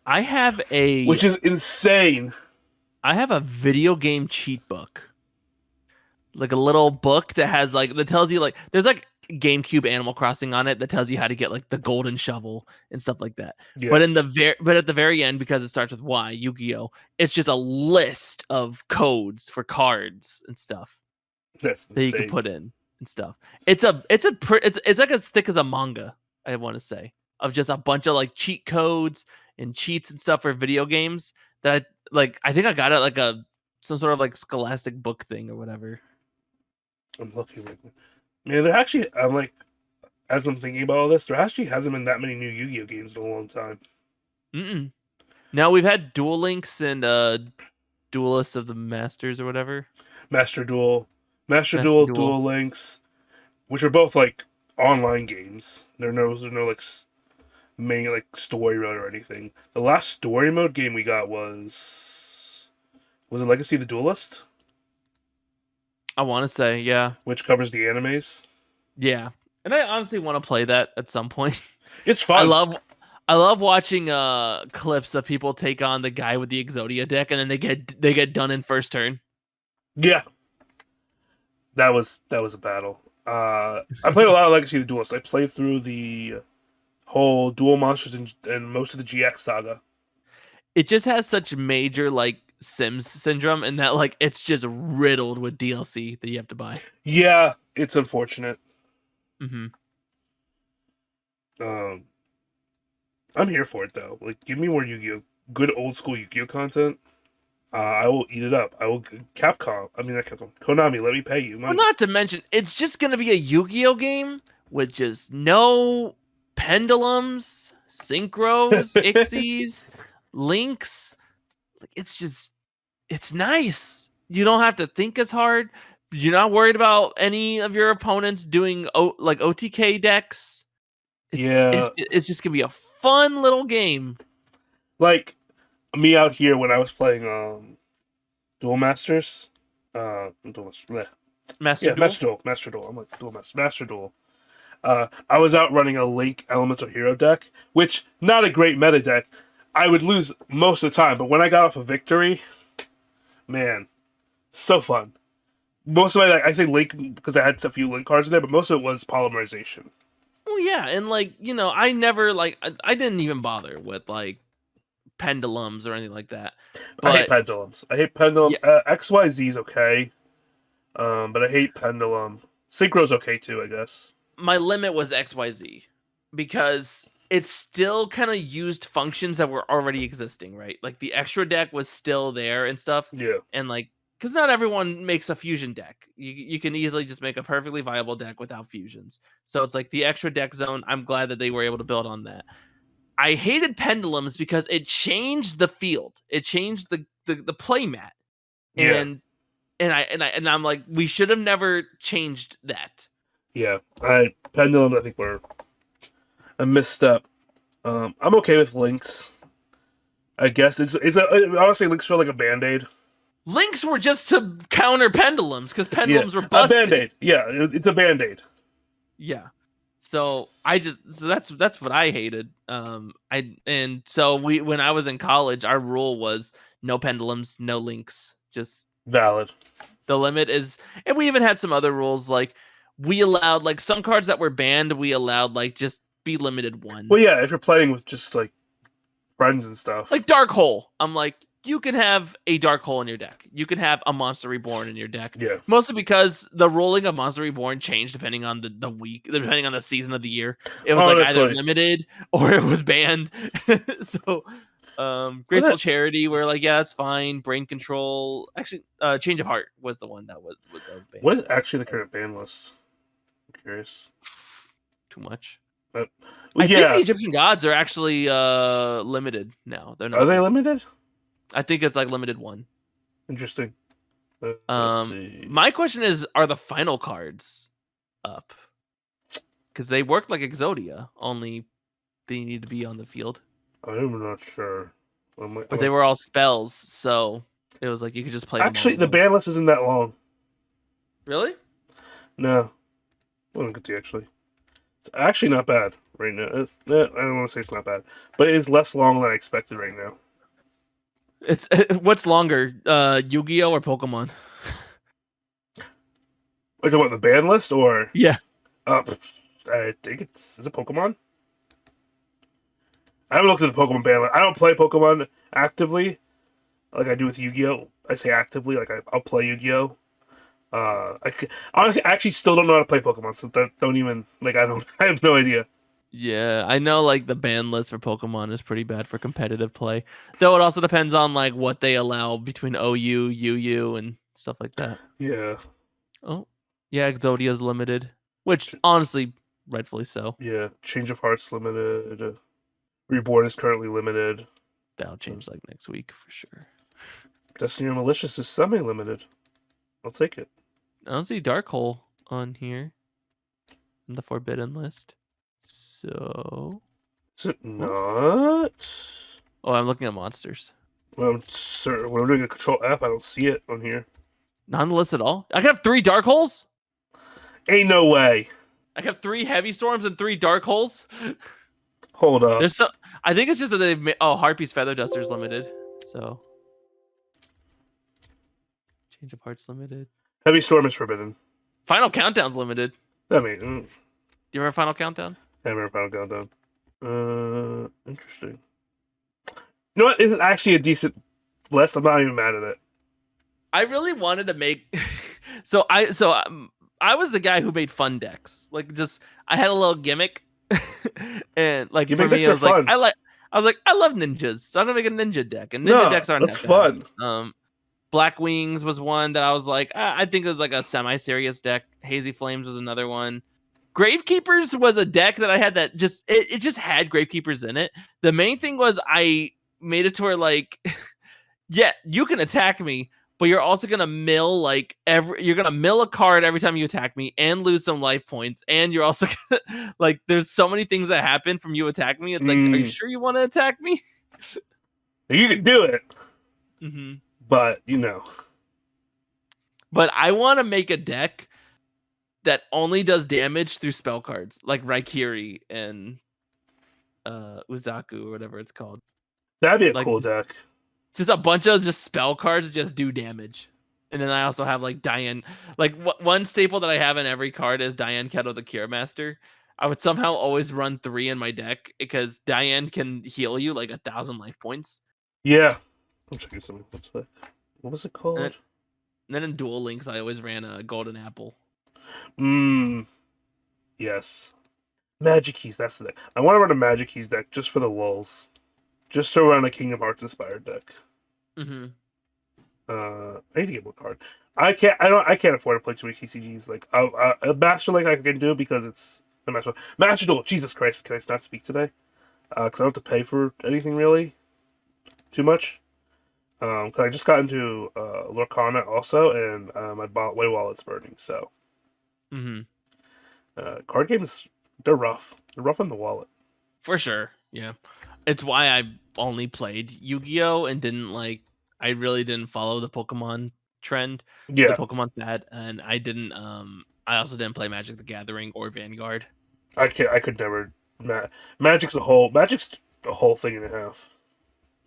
I have which is insane. I have a video game cheat book. Like a little book that has like that tells you like there's like GameCube Animal Crossing on it that tells you how to get like the golden shovel and stuff like that. Yeah. But at the very end, because it starts with Y, Yu-Gi-Oh, it's just a list of codes for cards and stuff That's that you can put in and stuff. It's like as thick as a manga, I want to say, of just a bunch of like cheat codes and cheats and stuff for video games that I think I got it like some sort of like Scholastic book thing or whatever. I'm looking right now. Man, there actually, I'm like, as I'm thinking about all this, there actually hasn't been that many new Yu-Gi-Oh! Games in a long time. Mm-mm. Now we've had Duel Links and Duelists of the Masters or whatever. Master Duel, Duel Links, which are both like online games. There's no like main like story mode or anything. The last story mode game we got was it Legacy of the Duelist? I want to say, yeah. Which covers the animes. Yeah. And I honestly want to play that at some point. It's fun. I love watching clips of people take on the guy with the Exodia deck and then they get done in first turn. Yeah. That was a battle. I played a lot of Legacy of the Duelist. I played through the whole Duel Monsters and most of the GX saga. It just has such major like Sims syndrome and that like it's just riddled with DLC that you have to buy. Yeah, it's unfortunate. Mm-hmm. I'm here for it though. Like, give me more Yu-Gi-Oh! Good old school Yu-Gi-Oh! Content. I will eat it up. Konami, let me pay you money. Well, not to mention, it's just gonna be a Yu-Gi-Oh! Game with just no pendulums, synchros, ixies, links. Like it's nice. You don't have to think as hard. You're not worried about any of your opponents doing like OTK decks. It's just gonna be a fun little game. Like me out here when I was playing Duel Masters. Master Duel. I'm like Duel Master. Master Duel. I was out running a Link Elemental Hero deck, which not a great meta deck. I would lose most of the time, but when I got off a victory, man, so fun. Most of my I say Link because I had a few Link cards in there, but most of it was polymerization. Well, yeah, and like I never I didn't even bother with like pendulums or anything like that. But I hate pendulums. Yeah. XYZ is okay, but I hate pendulum. Synchro's okay too, I guess. My limit was XYZ because it still kind of used functions that were already existing, right? Like the extra deck was still there and stuff. Yeah. And like, because not everyone makes a fusion deck. You can easily just make a perfectly viable deck without fusions. So it's like the extra deck zone. I'm glad that they were able to build on that. I hated pendulums because it changed the field. It changed the play mat. And I'm like, we should have never changed that. Yeah. Pendulums I think were a misstep. I'm okay with Links. I guess it's honestly Links feel like a Band-Aid. Links were just to counter pendulums because pendulums were busted. A Band-Aid. Yeah, it's a Band-Aid. Yeah. So that's what I hated. When I was in college, our rule was no pendulums, no links. Just Valid. the limit is, and we even had some other rules like we allowed like some cards that were banned. We allowed like just be limited one. Well, yeah, if you're playing with just like friends and stuff. Like Dark Hole. I'm like, you can have a Dark Hole in your deck. You can have a Monster Reborn in your deck. Yeah. Mostly because the rolling of Monster Reborn changed depending on the week, depending on the season of the year. It was like either Honestly. limited or it was banned. So Graceful Charity, we're like, yeah, that's fine. Brain Control. Actually, Change of Heart was the one that was banned. What is actually the current ban list? I'm curious. Too much. Well, I think yeah. the Egyptian gods are actually limited now. They're not. Are they limited? I think it's like limited one. Interesting. Let's see. My question is, are the final cards up? Because they work like Exodia, only they need to be on the field. I'm not sure. But they were all spells, so it was like you could just play. Actually, them all the ban list isn't that long. Really? No. Well, I can actually. It's actually not bad right now. I don't want to say it's not bad, but it is less long than I expected right now. It's what's longer, Yu-Gi-Oh or Pokemon? Are you talking about the ban list or? Yeah. I think is it Pokemon? I haven't looked at the Pokemon ban list. I don't play Pokemon actively, like I do with Yu-Gi-Oh. I say actively, like I'll play Yu-Gi-Oh. Honestly, I actually still don't know how to play Pokemon, so don't even like I have no idea. Yeah, I know like the ban list for Pokemon is pretty bad for competitive play. Though it also depends on like what they allow between OU, UU, and stuff like that. Yeah. Oh, yeah, Exodia's limited, which honestly, rightfully so. Yeah, Change of Heart's limited. Reborn is currently limited. That'll change like next week for sure. Destiny of Malicious is semi-limited. I'll take it. I don't see Dark Hole on here in the forbidden list. So, Is it not? oh, I'm looking at monsters. Well, I'm certain when I'm doing a Control F, I don't see it on here. Not on the list at all. I have 3 Dark Holes. Ain't no way. I have 3 Heavy Storms and 3 Dark Holes. Hold up. There's so I think it's just that they've made, Harpy's Feather Duster's limited. So Change of Heart's limited. Heavy Storm is forbidden. Final Countdown's limited. I mean, Do you remember Final Countdown? I remember Final Countdown. Interesting. You know what? It's actually a decent list. I'm not even mad at it. I really wanted to make so I was the guy who made fun decks. Like just I had a little gimmick and like Gimmick for me decks I are was fun. like I love ninjas, so I'm gonna make a ninja deck. And ninja decks aren't that's that bad. fun. Black Wings was one that I was like, I think it was like a semi-serious deck. Hazy Flames was another one. Gravekeepers was a deck that I had that just it just had Gravekeepers in it. The main thing was I made it to where like, yeah, you can attack me, but you're also gonna mill like you're gonna mill a card every time you attack me and lose some life points, and you're also gonna, like there's so many things that happen from you attacking me. It's like, are you sure you want to attack me? You can do it, Mm-hmm. but you know. But I want to make a deck that only does damage through spell cards, like Raikiri and Uzaku or whatever it's called. That'd be a Like, cool deck. Just a bunch of just spell cards just do damage. And then I also have like Diane. Like one staple that I have in every card is Diane Keto the Cure Master. I would somehow always run 3 in my deck because Diane can heal you like 1,000 life points. Yeah. I'm checking something. What was it called? And then in Duel Links, I always ran a Golden Apple. Yes. Magic Keys, that's the deck. I want to run a Magic Keys deck just for the lulz. Just to run a Kingdom Hearts inspired deck. Mm-hmm. I need to get one card. I can't afford to play too many TCGs. Like a Master Link I can do because it's a Master Duel. Jesus Christ, can I not speak today? Because I don't have to pay for anything really too much. Because I just got into Lorcana also, and my wallet's burning. So, card games, they're rough. They're rough on the wallet. For sure, yeah. It's why I only played Yu-Gi-Oh! And I really didn't follow the Pokemon trend. Yeah. The Pokemon fad, and I didn't. I also didn't play Magic the Gathering or Vanguard. I could never. Magic's a whole thing and a half.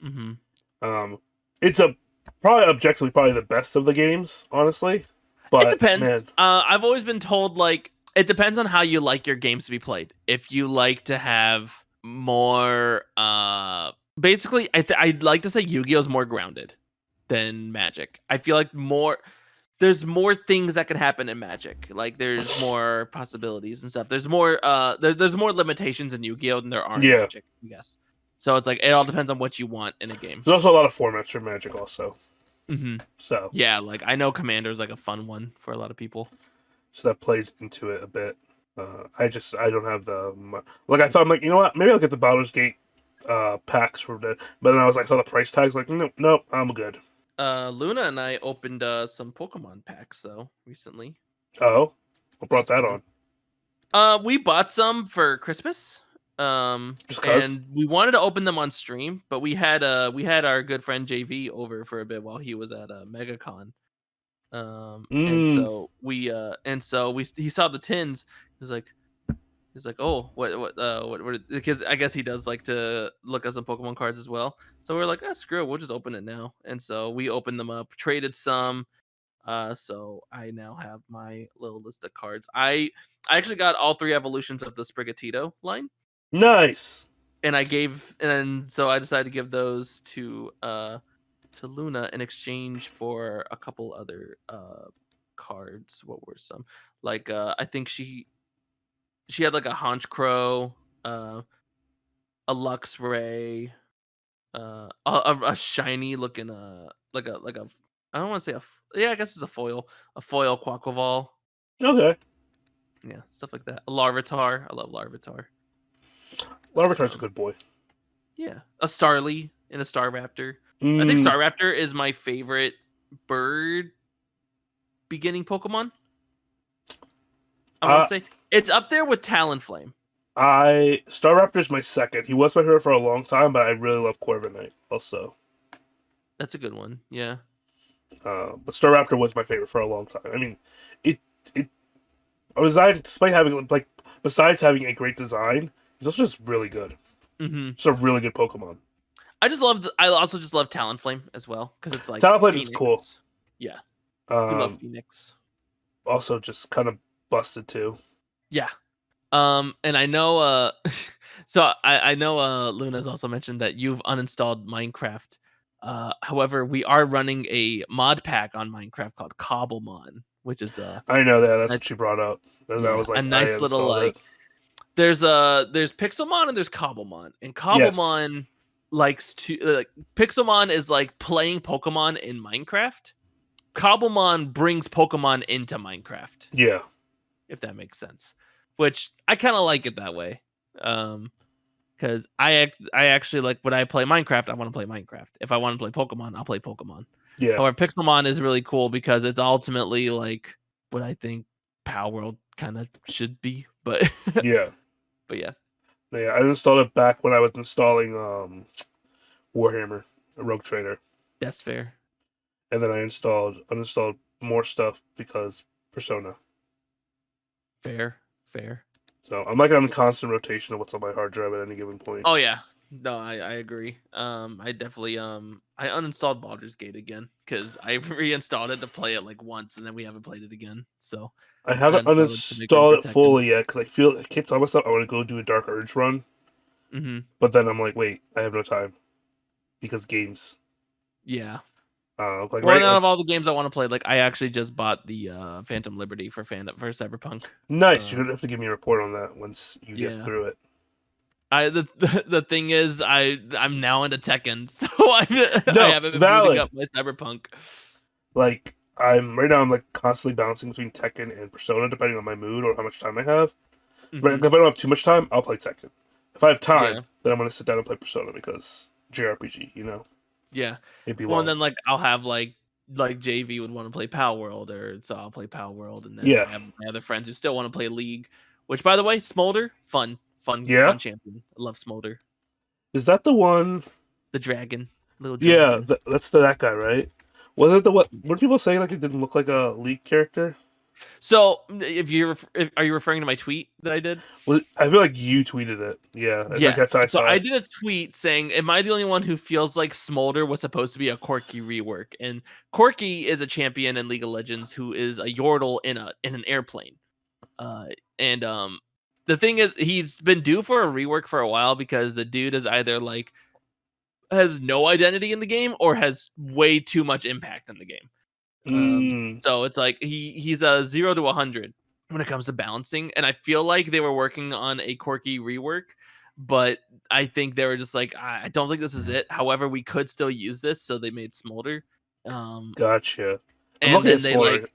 Mm-hmm. It's probably objectively the best of the games, honestly. But It depends. man, I've always been told like it depends on how you like your games to be played. If you like to have more, basically, I'd like to say Yu-Gi-Oh is more grounded than Magic. I feel like there's more things that can happen in Magic. Like there's more possibilities and stuff. There's more there's more limitations in Yu-Gi-Oh than there are in Yeah. Magic, I guess. So it's like it all depends on what you want in a game. there's also a lot of formats for Magic, also. hmm So Yeah, like I know Commander is like a fun one for a lot of people. that plays into it a bit. I don't have like I thought I'm like, you know what, maybe I'll get the Baldur's Gate packs for that, but then I was like, saw the price tags, like nope, I'm good. Luna and I opened some Pokemon packs though recently. Oh, what brought that That's on? We bought some for Christmas. Just 'cause? And we wanted to open them on stream, but we had our good friend JV over for a bit while he was at MegaCon. And Mm. so he saw the tins. He's like, oh, what? Because I guess he does like to look at some Pokemon cards as well. So we're like, screw it, we'll just open it now. And so we opened them up, traded some. So I now have my little list of cards. I actually got all 3 evolutions of the Sprigatito line, Nice. and so I decided to give those to Luna in exchange for a couple other cards. What were some? Like I think she had like a Honchkrow, a Luxray, a shiny looking like a I don't want to say I guess it's a foil Quaquaval. Okay. Yeah, stuff like that. A Larvitar. I love Larvitar. Larvitar's a good boy. Yeah, a Starly and a Staraptor. I think Mm, Staraptor is my favorite bird beginning Pokemon. I want Uh, to say it's up there with Talonflame. Staraptor's my second. He was my favorite for a long time, but I really love Corviknight also. That's a good one. Yeah. But Staraptor was my favorite for a long time. I mean, it despite having like besides having a great design, he's also just really good. Mm-hmm. Just a really good Pokemon. I also just love Talonflame as well because it's like Talonflame is cool. Yeah, we love Um, Phoenix. also just kind of busted too. Yeah. And I know so I know Luna's also mentioned that you've uninstalled Minecraft. However, we are running a mod pack on Minecraft called Cobblemon, which is I know that. That's a- what she brought up. And I yeah, was like, a nice I little installed like it. there's Pixelmon and there's Cobblemon. And Cobblemon likes to Pixelmon is like playing Pokemon in Minecraft. Cobblemon brings Pokemon into Minecraft, Yeah. if that makes sense. Which I kind of like it that way. Because I actually like when I play Minecraft, I want to play Minecraft. If I want to play Pokemon, I'll play Pokemon. Yeah. However, Pixelmon is really cool because it's ultimately like what I think Power World kind of should be. But Yeah. but yeah. Yeah. I installed it back when I was installing Warhammer, a Rogue Trader. That's fair. And then I uninstalled more stuff because Persona. Fair. So I'm like on a constant rotation of what's on my hard drive at any given point. Oh yeah. No, I agree. I definitely I uninstalled Baldur's Gate again because I reinstalled it to play it like once and then we haven't played it again. So I haven't uninstalled it to make it uninstalled it protected. fully yet because I keep telling myself I want to go do a Dark Urge run, Mm-hmm. but then I'm like, wait, I have no time because games. Yeah. Like Well, right, out of all the games I want to play, like I actually just bought the Phantom Liberty for Cyberpunk. nice. You're gonna have to give me a report on that once you get Yeah. through it. The thing is, I'm now into Tekken, so I haven't been valid. booting up my Cyberpunk. Like I'm like constantly bouncing between Tekken and Persona depending on my mood or how much time I have. Mhm. Right, if I don't have too much time, I'll play Tekken. If I have time, Yeah. then I'm gonna sit down and play Persona because JRPG, you know, Yeah. it'd be Well, long. and then like I'll have like JV would want to play Power World, or so I'll play Power World, and then Yeah. I have my other friends who still want to play League. Which, by the way, Smolder, fun Yeah? champion. I love Smolder, Is that the one? the dragon, little Yeah, dragon. that's that guy, right? Was it the what? Were people saying like it didn't look like a League character? So are you referring to my tweet that I did? Well, I feel like you tweeted it. Yeah, I think Yes. that's how I So saw I it. did a tweet saying, "Am I the only one who feels like Smolder was supposed to be a Corki rework?" And Corki is a champion in League of Legends who is a Yordle in an airplane. Uh, and the thing is, he's been due for a rework for a while because the dude is either like has no identity in the game or has way too much impact in the game. So it's like he's a 0 to 100 when it comes to balancing, and I feel like they were working on a Corki rework, but I think they were just like, I don't think this is it. However, we could still use this, so they made Smolder. Gotcha. I'm And looking then at they Smolder.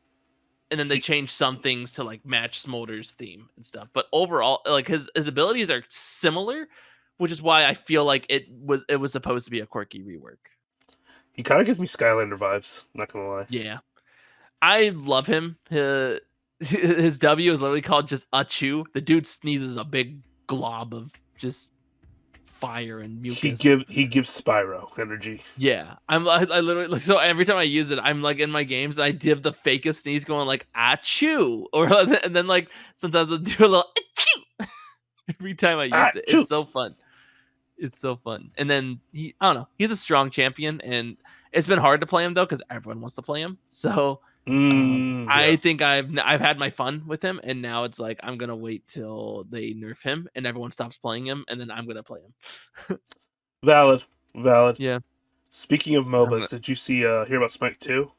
they changed some things to like match Smolder's theme and stuff. But overall, like his abilities are similar, which is why I feel like it was supposed to be a Corki rework. He kind of gives me Skylander vibes. Not gonna lie. Yeah. I love him. His W is literally called just Achu. The dude sneezes a big glob of just fire and mucus. He gives Spyro energy. Yeah, I literally so every time I use it, I'm like in my games and I give the fakest sneeze going like Achu, or and then like sometimes I'll do a little Achoo every time I use it. Achoo. It's so fun. It's so fun. And then I don't know. He's a strong champion, and it's been hard to play him though because everyone wants to play him. So. I think I've had my fun with him, and now it's like I'm gonna wait till they nerf him and everyone stops playing him, and then I'm gonna play him. Valid. Yeah. Speaking of MOBAs, did you hear about Smite 2?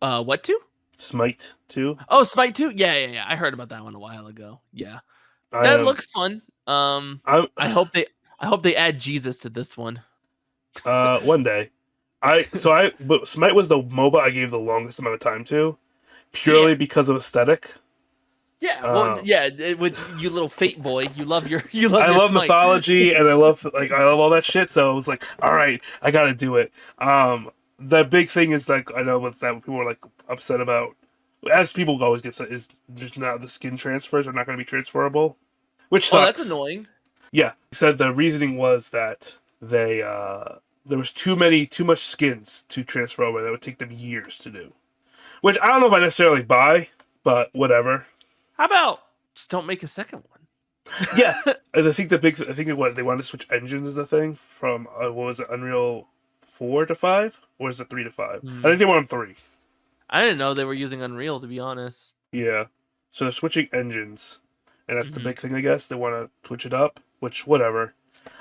What 2? Smite 2? Oh, Smite 2? Yeah. I heard about that one a while ago. Yeah. That looks fun. I hope they add Jesus to this one. One day. But Smite was the MOBA I gave the longest amount of time to, purely because of aesthetic. Yeah, well, with you little fate boy, you love your I love Smite. mythology and I love all that shit. So I was like, all right, I gotta do it. The big thing is like I know with that people are like upset about, as people always get upset, is just not the skin transfers are not going to be transferable, which sucks. Oh, that's annoying. Yeah, he said the reasoning was that they there was too much skins to transfer over. That would take them years to do. Which I don't know if I necessarily buy, but whatever. How about just don't make a second one? Yeah, I think what they wanted to switch engines is the thing from what was it, Unreal 4 to 5, or is it 3 to 5? I think they went on 3. I didn't know they were using Unreal, to be honest. Yeah, so they're switching engines, and that's the big thing. I guess they want to switch it up, which whatever.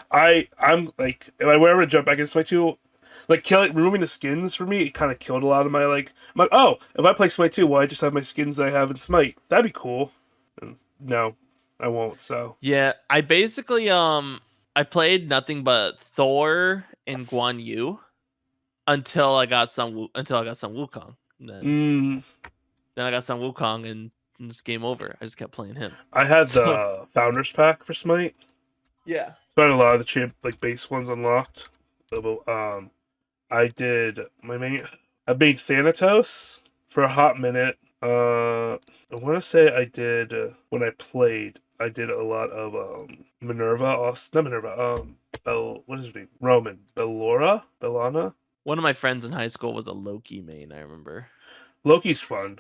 I'm like, if I were ever to jump back into Smite 2, like removing the skins for me, it kind of killed a lot of my like. I'm like, oh, if I play Smite 2, well, I just have my skins that I have in Smite. That'd be cool. And no, I won't. So yeah, I basically I played nothing but Thor and Guan Yu until I got some Wukong. Then I got some Wukong and it's game over. I just kept playing him. I had the Founders Pack for Smite. Yeah. So I had a lot of the base ones unlocked. I did I made Thanatos for a hot minute. I want to say I did when I played. I did a lot of Minerva. Not Minerva. What is her name? Roman. Bellana. One of my friends in high school was a Loki main. I remember. Loki's fun.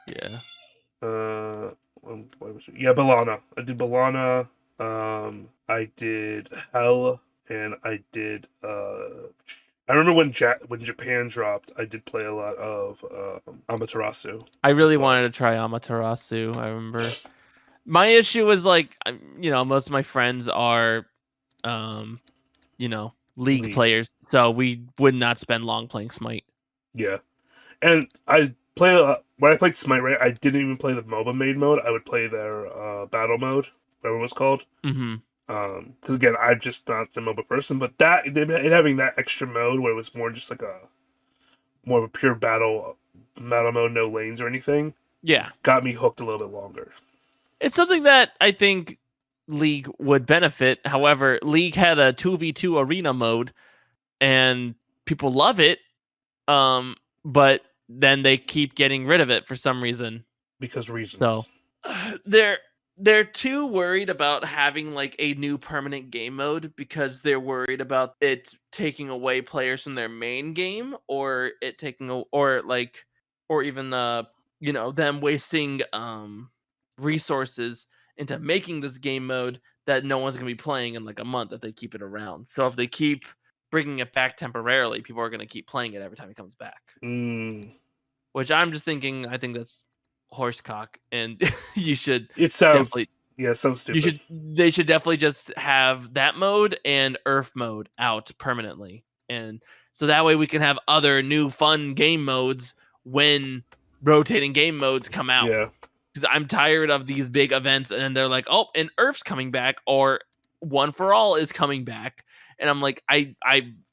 Yeah. Yeah, Bellana. I did Bellana. I did Hell, and I did. I remember when Japan dropped, I did play a lot of Amaterasu. I really wanted to try Amaterasu. I remember. My issue was like, most of my friends are, League players, so we would not spend long playing Smite. Yeah, and when I played Smite, right, I didn't even play the MOBA main mode. I would play their battle mode, whatever it was called. Mm-hmm. Because again, I'm just not the MOBA person, but it having that extra mode where it was more just like more of a pure battle mode, no lanes or anything. Yeah, got me hooked a little bit longer. It's something that I think League would benefit. However, League had a 2v2 arena mode, and people love it. But then they keep getting rid of it for some reason. Because reasons. So they're too worried about having like a new permanent game mode because they're worried about it taking away players from their main game or it taking or even them wasting resources into making this game mode that no one's going to be playing in like a month if they keep it around. So if they keep bringing it back temporarily, people are going to keep playing it every time it comes back. Which I'm just thinking, I think that's horsecock, and you should It sounds definitely it sounds stupid. they should definitely just have that mode and Earth mode out permanently, and so that way we can have other new fun game modes when rotating game modes come out. Yeah. Because I'm tired of these big events, and then they're like, "Oh, and Earth's coming back," or "One for All is coming back," and I'm like, I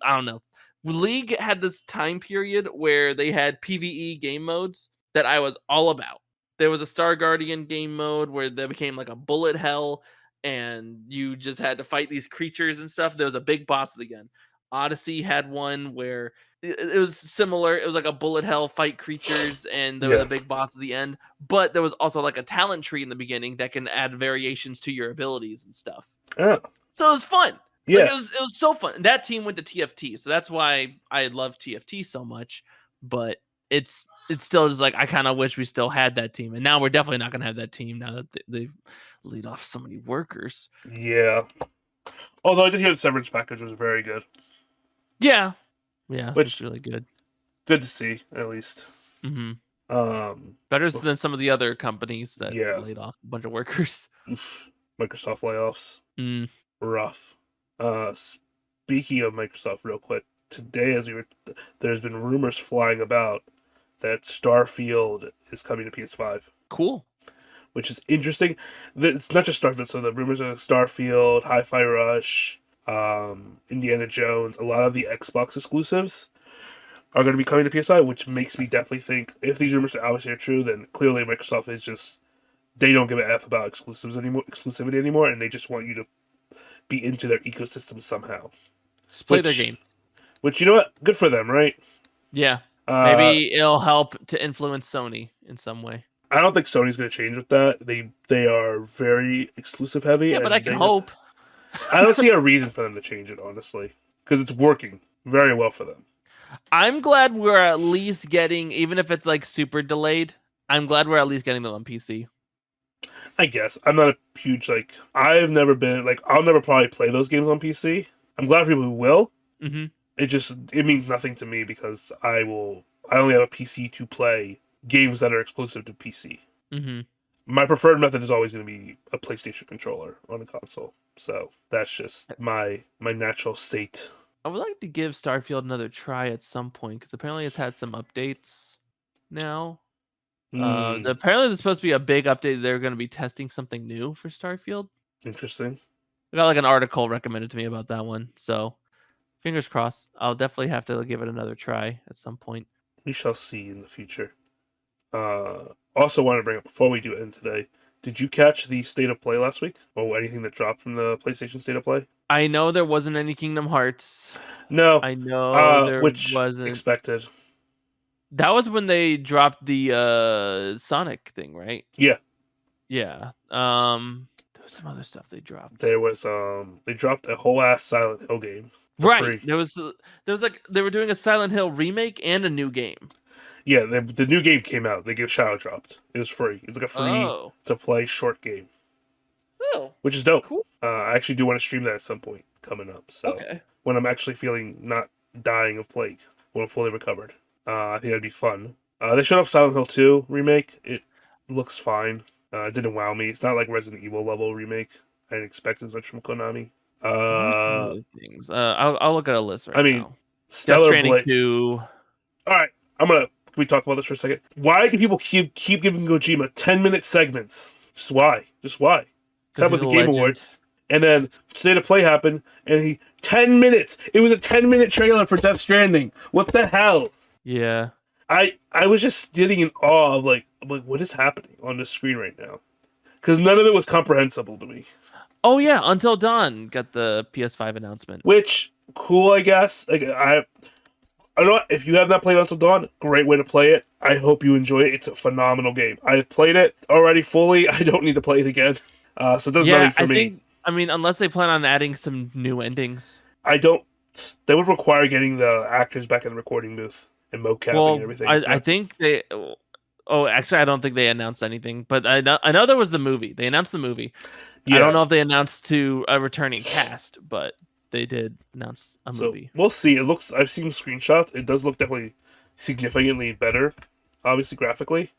don't know. League had this time period where they had PvE game modes that I was all about. There was a Star Guardian game mode where there became like a bullet hell, and you just had to fight these creatures and stuff. There was a big boss at the end. Odyssey had one where it was similar. It was like a bullet hell, fight creatures, and there was a big boss at the end. But there was also like a talent tree in the beginning that can add variations to your abilities and stuff. Oh. So it was fun. Yeah. Like, it was so fun. And that team went to TFT, so that's why I love TFT so much. But it's still just like I kind of wish we still had that team. And now we're definitely not going to have that team now that they've laid off so many workers. Yeah. Although I did hear the severance package was very good. Yeah, which it's really good. Good to see, at least. Mm-hmm. Better than some of the other companies that laid off a bunch of workers. Microsoft layoffs. Rough. Speaking of Microsoft, real quick, today there's been rumors flying about that Starfield is coming to PS5. Cool. Which is interesting. It's not just Starfield, so the rumors are Starfield, Hi-Fi Rush, Indiana Jones, a lot of the Xbox exclusives are going to be coming to PS5, which makes me definitely think, if these rumors are obviously true, then clearly Microsoft is just, they don't give a F about exclusivity anymore, and they just want you to be into their ecosystem somehow. Just play their games. Which, you know what? Good for them, right? Yeah. Maybe it'll help to influence Sony in some way. I don't think Sony's going to change with that. They are very exclusive heavy. Yeah, but I can hope. I don't see a reason for them to change it, honestly, because it's working very well for them. I'm glad we're at least getting, even if it's like super delayed, I'm glad we're at least getting them on PC. I guess. I'm not a huge, I've never been, I'll never probably play those games on PC. I'm glad for people who will. Mm-hmm. It means nothing to me because I only have a PC to play games that are exclusive to PC. Mm-hmm. My preferred method is always going to be a PlayStation controller on a console. So that's just my natural state. I would like to give Starfield another try at some point because apparently it's had some updates now. Apparently there's supposed to be a big update. They're going to be testing something new for Starfield. Interesting. I got an article recommended to me about that one. So fingers crossed. I'll definitely have to give it another try at some point. We shall see in the future. Also want to bring up before we do end today, did you catch the State of Play last week? Or anything that dropped from the PlayStation State of Play? I know there wasn't any Kingdom Hearts. No. I know there wasn't. Expected. That was when they dropped the Sonic thing, right? Yeah. Yeah. There was some other stuff they dropped. There was they dropped a whole ass Silent Hill game. Right. Free. There was they were doing a Silent Hill remake and a new game. Yeah, the new game came out. They gave Shadow dropped. It was free. It's like a free to play short game. Oh. Which is dope. Cool. I actually do want to stream that at some point coming up. So when I'm actually feeling not dying of plague, when I'm fully recovered. I think that'd be fun. They showed off Silent Hill 2 remake. It looks fine. It didn't wow me. It's not like Resident Evil level remake. I didn't expect as much from Konami. Things. I'll look at a list right now. I mean, Stellar Blade 2. All right, can we talk about this for a second? Why do people keep giving Kojima 10-minute segments? Just why? Except with the Game Awards. And then State of Play happened, and 10 minutes. It was a 10-minute trailer for Death Stranding. What the hell? Yeah. I was just sitting in awe of what is happening on the screen right now? Because none of it was comprehensible to me. Oh yeah, Until Dawn got the PS5 announcement. Which, cool, I guess. I don't know, if you have not played Until Dawn, great way to play it. I hope you enjoy it. It's a phenomenal game. I've played it already fully. I don't need to play it again. So it does nothing for me. Unless they plan on adding some new endings. They would require getting the actors back in the recording booth and mocapping and everything. I think Oh, actually, I don't think they announced anything, but I know there was the movie. They announced the movie. Yeah. I don't know if they announced to a returning cast, but they did announce a So movie. we'll see. It looks. I've seen screenshots. It does look definitely significantly better, obviously graphically.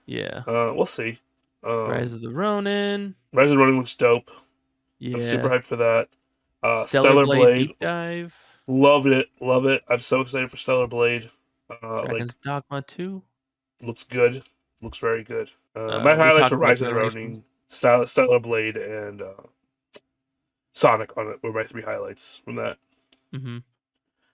Yeah. We'll see. Rise of the Ronin. Rise of the Ronin looks dope. Yeah. I'm super hyped for that. Stellar Blade Deep Dive. Loved it. Love it. I'm so excited for Stellar Blade. Dragon's Dogma 2. Looks good. Looks very good. My We highlights talked are about Rise of the Generations. Ronin, Stellar Blade, and Sonic on it were my 3 highlights from that. Mm-hmm.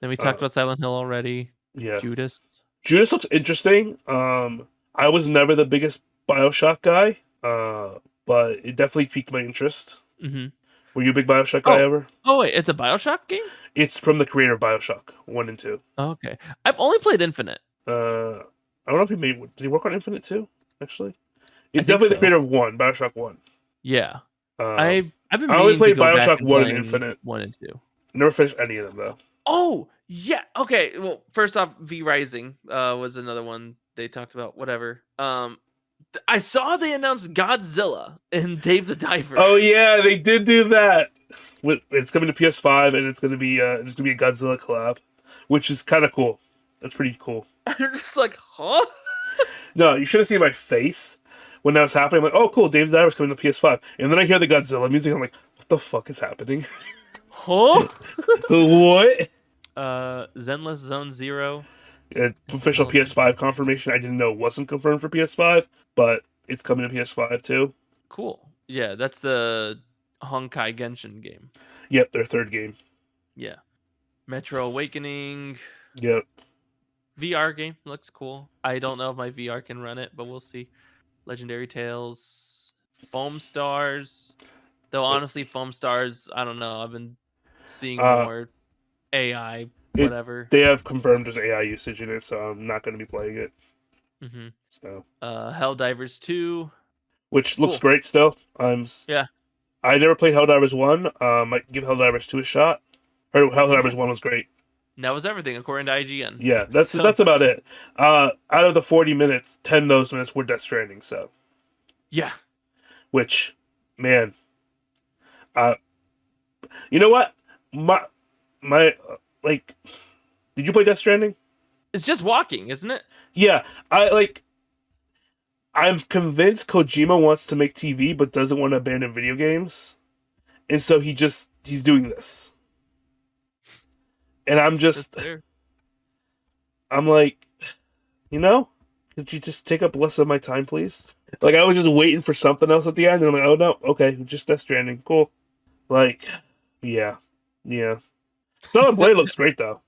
Then we talked about Silent Hill already. Yeah. Judas. Judas looks interesting. I was never the biggest BioShock guy, but it definitely piqued my interest. Mm-hmm. Were you a big BioShock guy ever? Oh wait, it's a BioShock game? It's from the creator of BioShock 1 and 2. Oh, okay. I've only played Infinite. I don't know if did he work on Infinite too? Actually, it's think definitely the so. creator of BioShock 1. Yeah. Um, I've been I only meaning to played go back BioShock and 1 and play Infinite. 1 and 2. Never finished any of them though. Oh, yeah. Okay. Well, first off, V Rising was another one they talked about. Whatever. I saw they announced Godzilla and Dave the Diver. Oh yeah, they did do that. It's coming to PS5 and it's gonna be a Godzilla collab, which is kind of cool. That's pretty cool. I'm just like, huh? No, you should have seen my face when that was happening. I'm like, oh cool, Dave the Diver's coming to PS5, and then I hear the Godzilla music. I'm like, what the fuck is happening? Huh? What? Zenless Zone Zero. Official PS5 confirmation. I didn't know it wasn't confirmed for PS5, but it's coming to PS5 too. Cool. Yeah, that's the Honkai Genshin game. Yep, their 3rd game. Yeah. Metro Awakening. Yep. VR game looks cool. I don't know if my VR can run it, but we'll see. Legendary Tales, Foam Stars. Though honestly, Foam Stars, I don't know. I've been seeing more AI, whatever. They have confirmed there's AI usage in it, so I'm not going to be playing it. Mm-hmm. So. Helldivers 2, which looks great still. Yeah. I never played Helldivers 1. Might give Helldivers 2 a shot. Or Helldivers 1 was great. That was everything according to IGN. Yeah, that's about it. Out of the 40 minutes, 10 of those minutes were Death Stranding, so. Yeah. Which, man. You know what? My like, did you play Death Stranding? It's just walking, isn't it? Yeah, I'm convinced Kojima wants to make TV but doesn't want to abandon video games. And so he's doing this. And I'm like, could you just take up less of my time, please? Like, I was just waiting for something else at the end, and I'm like, oh no, okay, just Death Stranding, cool. Like, yeah. Stellar Blade looks great though.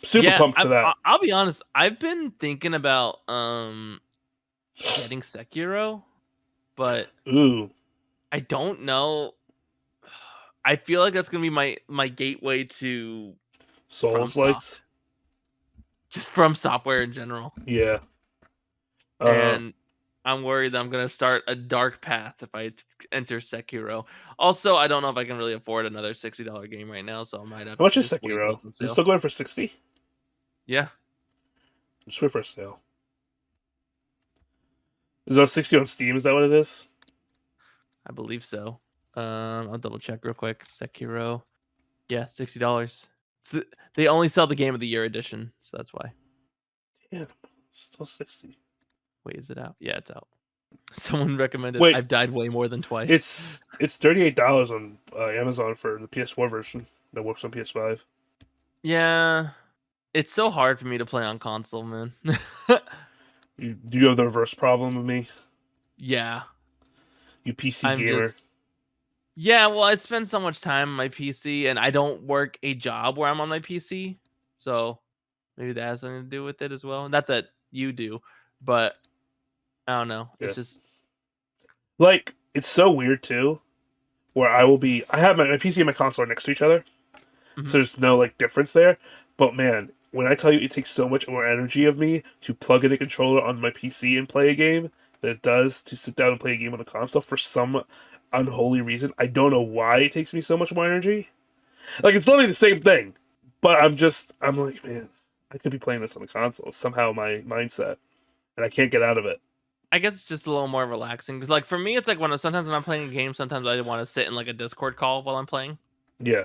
Super pumped for that. I'll be honest, I've been thinking about getting Sekiro, but ooh, I don't know. I feel like that's gonna be my gateway to Souls-likes. Just From Software in general. Yeah. And I'm worried that I'm gonna start a dark path if I enter Sekiro. Also, I don't know if I can really afford another $60 game right now, so I might have. How much is Sekiro? Is it still going for 60? Yeah. Just wait for a sale. Is that 60 on Steam? Is that what it is? I believe so. I'll double check real quick. Sekiro. Yeah, $60. They only sell the Game of the Year edition, so that's why. Yeah, still 60. Wait, is it out? Yeah, it's out. Someone recommended. Wait, I've died way more than twice. It's $38 on Amazon for the PS4 version that works on PS5. Yeah, it's so hard for me to play on console, man. Do you have the reverse problem with me? Yeah. You PC gamer. Yeah, well, I spend so much time on my PC, and I don't work a job where I'm on my PC, so maybe that has something to do with it as well. Not that you do, but I don't know. It's just like, it's so weird too, where I have my PC and my console are next to each other, so there's no like difference there. But man, when I tell you it takes so much more energy of me to plug in a controller on my PC and play a game than it does to sit down and play a game on a console for some unholy reason. I don't know why it takes me so much more energy. Like, it's literally the same thing, but I'm like, man, I could be playing this on the console. Somehow my mindset. and I can't get out of it. I guess it's just a little more relaxing because, like, for me, it's like sometimes when I'm playing a game, sometimes I want to sit in like a Discord call while I'm playing. Yeah,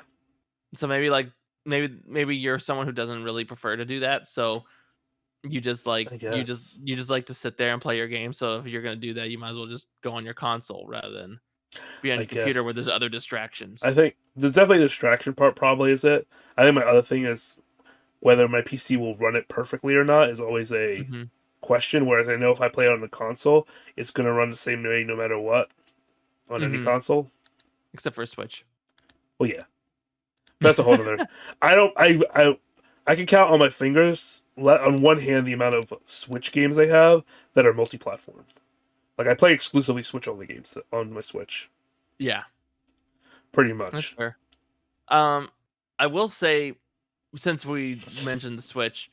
So maybe you're someone who doesn't really prefer to do that. So you just like I you guess. just like to sit there and play your game. So if you're gonna do that, you might as well just go on your console rather than be on I your computer guess. where there's other distractions. I think there's definitely the distraction part. Probably is it. I think my other thing is whether my PC will run it perfectly or not is always a Hmm. question. Whereas I know if I play it on the console, it's gonna run the same way no matter what on any Mhm. console. Except for Switch. Well, yeah, that's a whole other. I don't. I can count on my fingers on one hand the amount of Switch games I have that are multi-platform. Like I play exclusively Switch-only games on my Switch, Yeah, pretty that's much. fair. I will say, since we mentioned the Switch,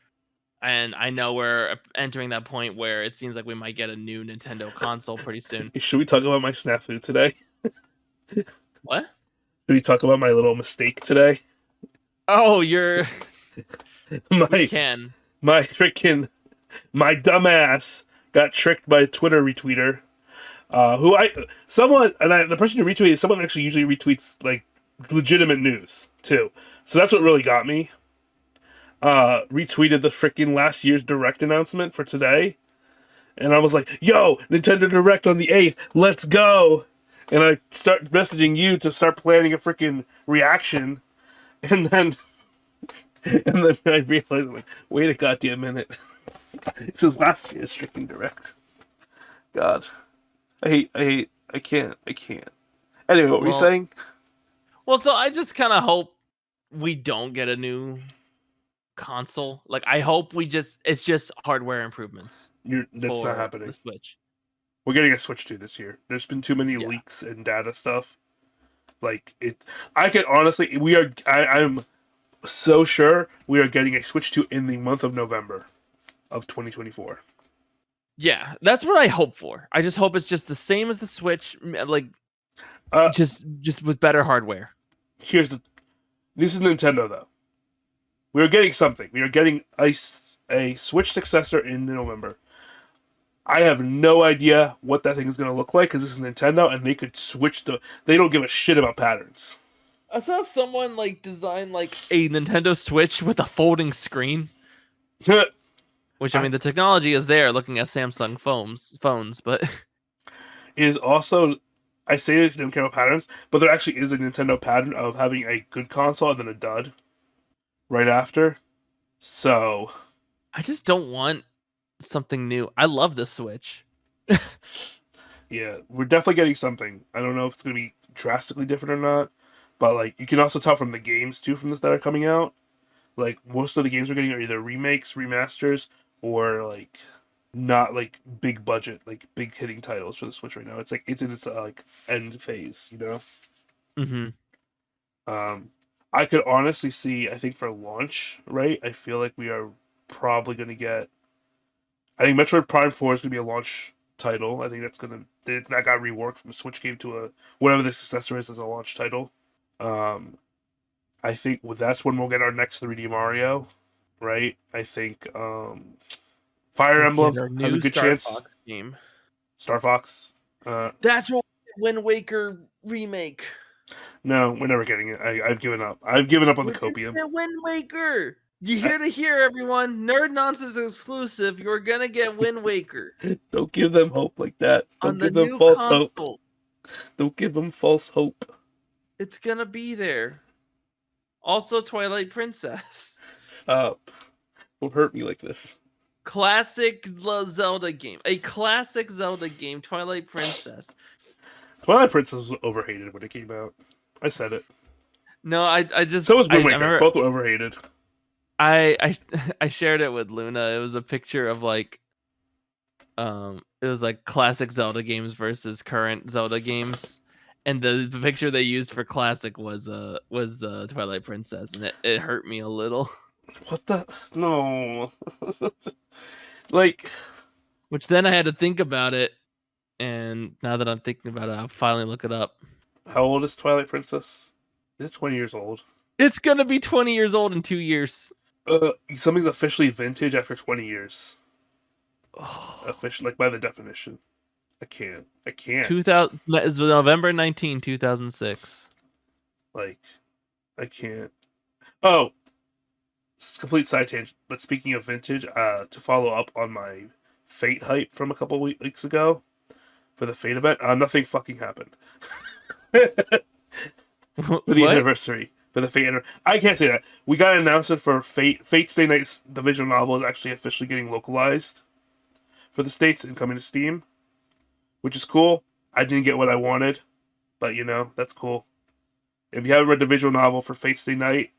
and I know we're entering that point where it seems like we might get a new Nintendo console pretty soon. Should we talk about my snafu today? What? Should we talk about my little mistake today? Oh, we My can. my freaking my dumbass got tricked by a Twitter retweeter. The person who retweeted, someone actually usually retweets like legitimate news too. So that's what really got me. Retweeted the freaking last year's Direct announcement for today, and I was like, "Yo, Nintendo Direct on the 8th, let's go!" And I start messaging you to start planning a freaking reaction, and then I realized, like, wait a goddamn minute, this is last year's freaking Direct. God, I can't. Anyway, what were you Well, saying? Well, so I just kind of hope we don't get a new console. Like, I hope it's just hardware improvements That's for not the happening. Switch. We're getting a Switch 2 this year. There's been too many Yeah. leaks and data stuff. Like it, I could honestly, I'm so sure we are getting a Switch 2 in the month of November of 2024. Yeah, that's what I hope for. I just hope it's just the same as the Switch, like Uh, just with better hardware. This is Nintendo though. We are getting something. We are getting a Switch successor in November. I have no idea what that thing is going to look like because this is Nintendo and they could switch they don't give a shit about patterns. I saw someone like design like a Nintendo Switch with a folding screen, which I mean the technology is there. Looking at Samsung phones, but is also, I say they don't care about patterns, but there actually is a Nintendo pattern of having a good console and then a dud right after. So I just don't want something new. I love the Switch. yeah, we're definitely getting something. I don't know if it's gonna be drastically different or not, but like you can also tell from the games too from this that are coming out. Like most of the games we're getting are either remakes, remasters, or like not like big budget, like big hitting titles for the Switch right now. It's like it's in its like end phase, you know. Mm-hmm. I could honestly see. I think for launch, right? I feel like we are probably going to get. I think Metroid Prime 4 is going to be a launch title. I think that got reworked from a Switch game to a whatever the successor is as a launch title. I think that's when we'll get our next 3D Mario, right? I think Fire Emblem has a good chance. Fox game. Star Fox. That's what Wind Waker remake. No, we're never getting it. I've given up. I've given up on the copium. The Wind Waker. You hear to hear, everyone. Nerd Nonsense exclusive. You're gonna get Wind Waker. Don't give them hope like that. Don't give them false hope. Don't give them false hope. It's gonna be there. Also, Twilight Princess. Stop. Don't hurt me like this. Classic Zelda game. A classic Zelda game, Twilight Princess. Twilight Princess was overhated when it came out. I said it. No, I just... So was Wind Waker. remember, both were overhated. I shared it with Luna. It was a picture of like... it was like classic Zelda games versus current Zelda games. And the picture they used for classic was Twilight Princess, and it hurt me a little. What the? No. Like... Which then I had to think about it, and now that I'm thinking about it, I'll finally look it up. How old is Twilight Princess? Is it 20 years old? It's gonna be 20 years old in 2 years. Something's officially vintage after 20 years. Official, like by the definition. I can't. 2000 is November 19, 2006. Like, I can't. Oh, complete side tangent. But speaking of vintage, to follow up on my Fate hype from a couple weeks ago for the Fate event, nothing fucking happened. For the What? anniversary. For the Fate I can't say that. We got an announcement for Fate. Fate Stay Night's the visual novel is actually officially getting localized for the States and coming to Steam, which is cool. I didn't get what I wanted, but that's cool. If you haven't read the visual novel for Fate Stay Night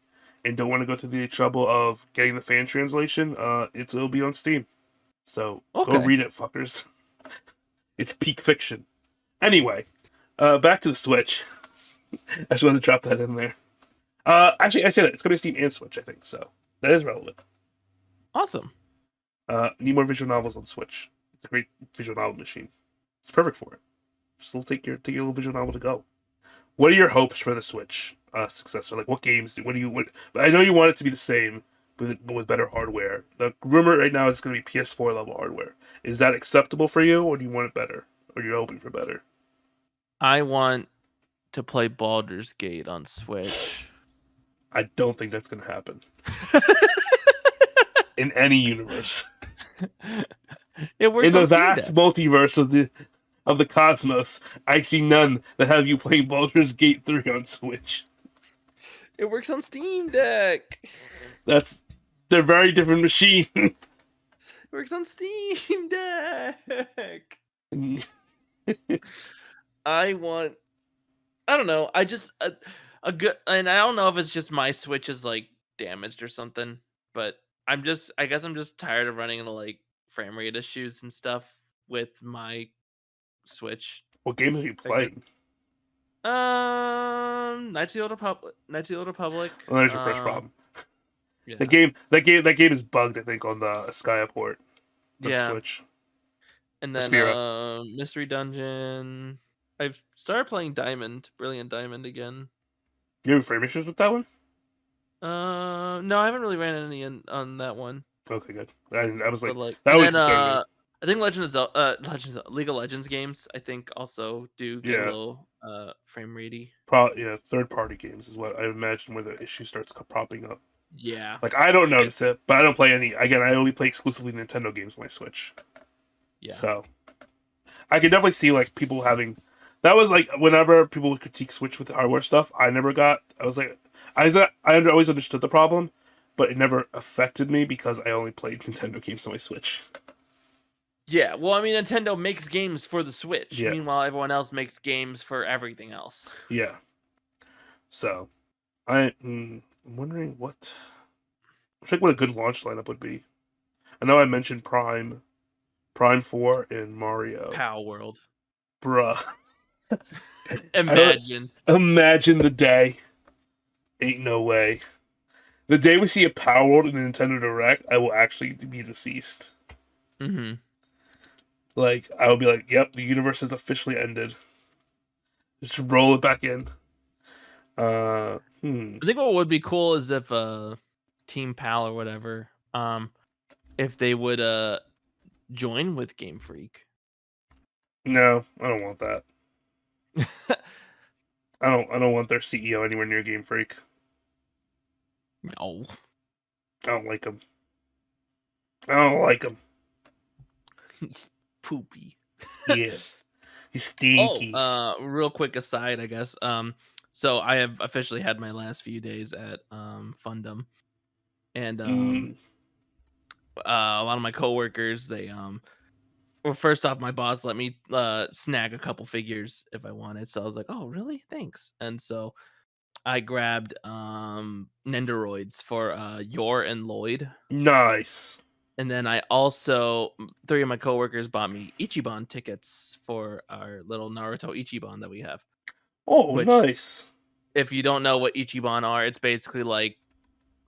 and don't want to go through the trouble of getting the fan translation, it'll be on Steam. So go Okay. read it, fuckers. It's peak fiction. Anyway, back to the Switch. I just wanted to drop that in there. Actually, I say that it's coming to Steam and Switch, I think, so that is relevant. Awesome. Need more visual novels on Switch. It's a great visual novel machine. It's perfect for it. Just take your little visual novel to go. What are your hopes for the Switch successor? Like, what games? I know you want it to be the same, but with better hardware. The rumor right now is it's going to be PS4 level hardware. Is that acceptable for you, or do you want it better? Or you're hoping for better? I want to play Baldur's Gate on Switch. I don't think that's going to happen in any universe. It works In the on Steam vast Deck. multiverse of the cosmos, I see none that have you playing Baldur's Gate 3 on Switch. It works on Steam Deck. They're very different machine. It works on Steam Deck. I don't know. I just a good, and I don't know if it's just my Switch is like damaged or something, but I guess I'm just tired of running into like frame rate issues and stuff with my Switch. What games are you playing? Knights of the Old Republic. Well, there's your first problem. Yeah. That game is bugged, I think, on the Skya port. For the Switch. And then Spira. Mystery Dungeon. I've started playing Brilliant Diamond again. You have frame issues with that one? No, I haven't really ran any on that one. Okay, good. I was like, But like, that and would then concern me. I think League of Legends games, I think also do get a little frame ratey. Third party games is what I imagine where the issue starts popping up. Yeah. Like, I don't notice it, but I don't play any. Again, I only play exclusively Nintendo games on my Switch. Yeah. So I can definitely see like people having. That was like whenever people would critique Switch with the hardware stuff, I always understood the problem, but it never affected me because I only played Nintendo games on my Switch. Yeah, well, I mean, Nintendo makes games for the Switch. Yeah. Meanwhile, everyone else makes games for everything else. Yeah. So, I'm wondering what a good launch lineup would be. I know I mentioned Prime 4, and Mario. Pow World. Bruh. Imagine the day. Ain't no way. The day we see a Power World in a Nintendo Direct, I will actually be deceased. Mm-hmm. Like, I will be like, yep, the universe has officially ended. Just roll it back in. I think what would be cool is if Team Pal or whatever, if they would join with Game Freak. No, I don't want that. I don't want their CEO anywhere near Game Freak. No. I don't like him. I don't like him. He's poopy. Yeah. He's stinky. Real quick aside, I guess. So I have officially had my last few days at Fundum. And a lot of my coworkers, they well, first off, my boss let me snag a couple figures if I wanted. So I was like, oh, really? Thanks. And so I grabbed Nendoroids for Yor and Lloyd. Nice. And then I also, 3 of my coworkers bought me Ichiban tickets for our little Naruto Ichiban that we have. Oh, nice. If you don't know what Ichiban are, it's basically like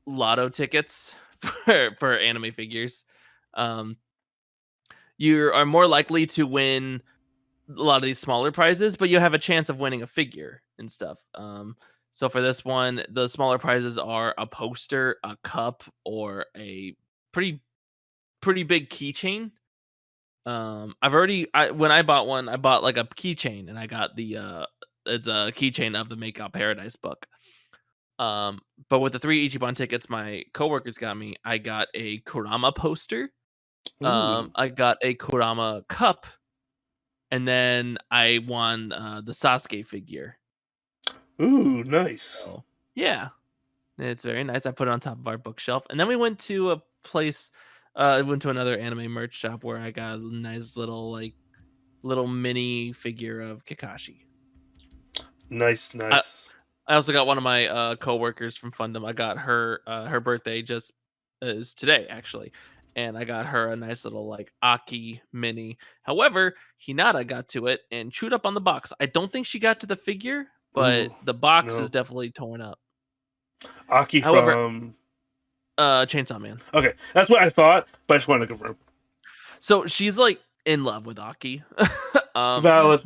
lotto tickets for anime figures. You are more likely to win a lot of these smaller prizes, but you have a chance of winning a figure and stuff. So for this one, the smaller prizes are a poster, a cup, or a pretty big keychain. When I bought one, I bought like a keychain, and I got the it's a keychain of the Makeout Paradise book. But with the 3 Ichiban tickets my coworkers got me, I got a Kurama poster. Ooh, I got a Kurama cup, and then I won the Sasuke figure. ooh, nice. So yeah, it's very nice. I put it on top of our bookshelf, and then we went to a place. I went to another anime merch shop where I got a nice little mini figure of Kakashi. Nice, nice. I also got one of my coworkers from Fundum. I got her her birthday just is today actually, and I got her a nice little like Aki mini. However, Hinata got to it and chewed up on the box. I don't think she got to the figure, but Ooh, the box no. is definitely torn up. Aki However, from. Chainsaw Man. Okay, that's what I thought, but I just wanted to confirm. So she's like in love with Aki. Valid.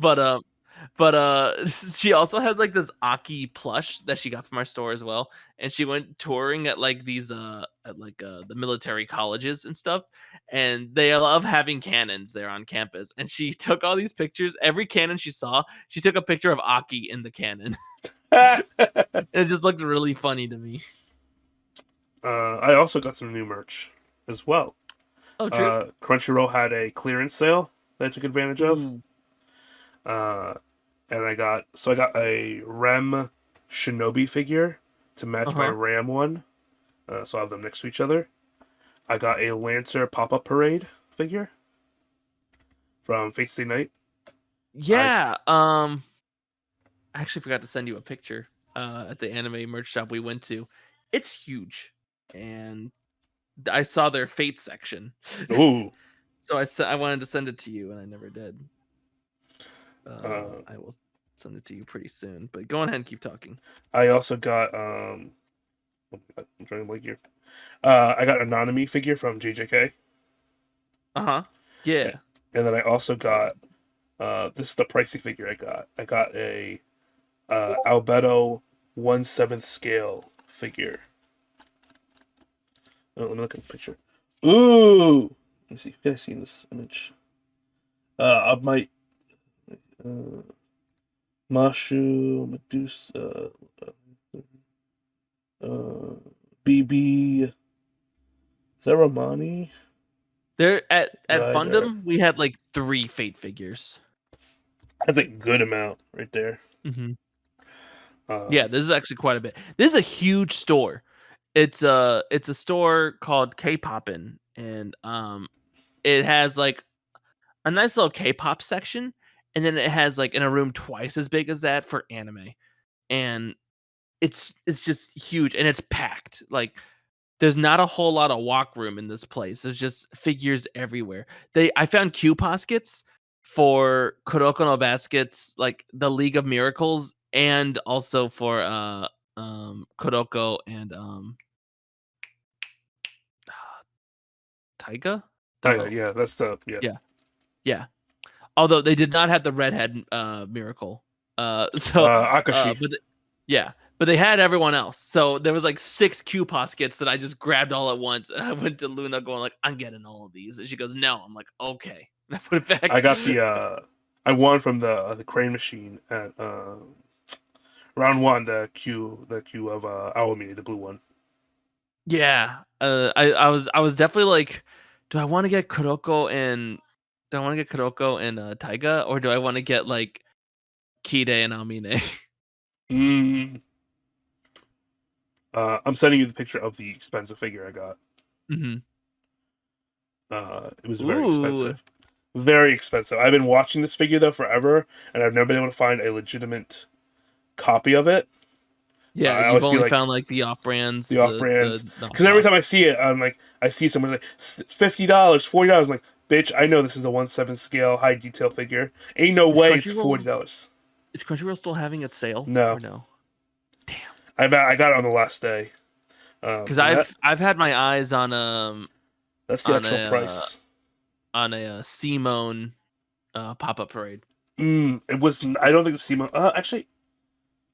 But she also has like this Aki plush that she got from our store as well, and she went touring at like these the military colleges and stuff, and they love having cannons there on campus, and she took all these pictures. Every cannon she saw, she took a picture of Aki in the cannon. It just looked really funny to me. I also got some new merch as well. Oh, true. Crunchyroll had a clearance sale that I took advantage of. Ooh. And I got a Rem Shinobi figure to match my Ram one. So I have them next to each other. I got a Lancer Pop-Up Parade figure from Fate Stay Night. Yeah. I actually forgot to send you a picture at the anime merch shop we went to. It's huge, and I saw their Fate section. Ooh. So I wanted to send it to you, and I never did. I will send it to you pretty soon. But go ahead and keep talking. I also got I'm trying to blank here. I got a Nanami figure from JJK. Yeah. And then I also got this is the pricey figure I got. I got a Albedo 1/7 scale figure. Oh, let me look at the picture. Ooh! Let me see. Can I see in this image? I might. Mashu, Medusa, BB. Is that Romani? There at Right Fundum, we had like 3 Fate figures. That's a good amount right there. Mm-hmm. Yeah, this is actually quite a bit. This is a huge store. It's a store called K-Poppin', and it has like a nice little K-pop section, and then it has like in a room twice as big as that for anime, and it's just huge and it's packed. Like there's not a whole lot of walk room in this place. There's just figures everywhere. I found Q Poskets for Kuroko no Baskets, like the League of Miracles, and also for Kuroko and Taiga. Yeah, that's the Yeah. Although they did not have the redhead miracle. Akashi. But they had everyone else. So there was like 6 Q Poskets that I just grabbed all at once, and I went to Luna going like, I'm getting all of these. And she goes, no. I'm like, okay. And I put it back. I got the I won from the crane machine at round 1, the Q of Awami, the blue one. Yeah. I was definitely like, do I want to get Kuroko and Taiga, or do I want to get like Kide and Amine? I'm sending you the picture of the expensive figure I got. Mm-hmm. It was very expensive. Very expensive. I've been watching this figure though forever, and I've never been able to find a legitimate copy of it. Yeah, you've only found like the off brands. The off brands. Because every time I see it, I'm like, I see someone like $50, $40. I'm like, bitch, I know this is a 1/7 scale high detail figure. Ain't no way it's $40. Is Crunchyroll still having its sale? No. Or no. Damn. I got it on the last day. Because I've had my eyes on that's the actual price on a Simone pop-up parade. It was. I don't think the Simone. Actually,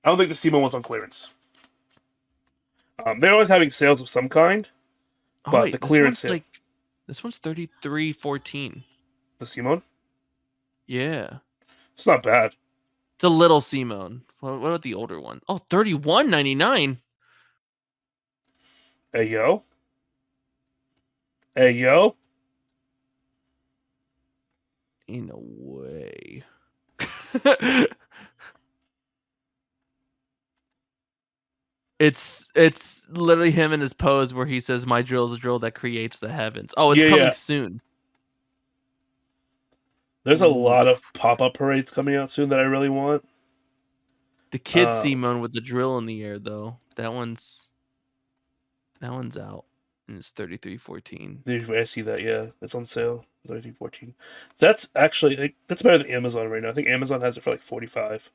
I don't think the Simone was on clearance. They're always having sales of some kind, but the clearance sale. This one's $33.14. The Simone? Yeah. It's not bad. It's a little Simone. What about the older one? Oh, $31.99. Hey, yo. Hey, yo. Ain't no way. It's literally him in his pose where he says, "My drill is a drill that creates the heavens." Oh, it's Yeah, coming yeah. soon. There's a lot Oof. of pop-up parades coming out soon that I really want. The kid Um, Simone with the drill in the air, though. That one's out, and it's 33.14. I see that, yeah. It's on sale. 13.14. That's actually that's better than Amazon right now. I think Amazon has it for like 45.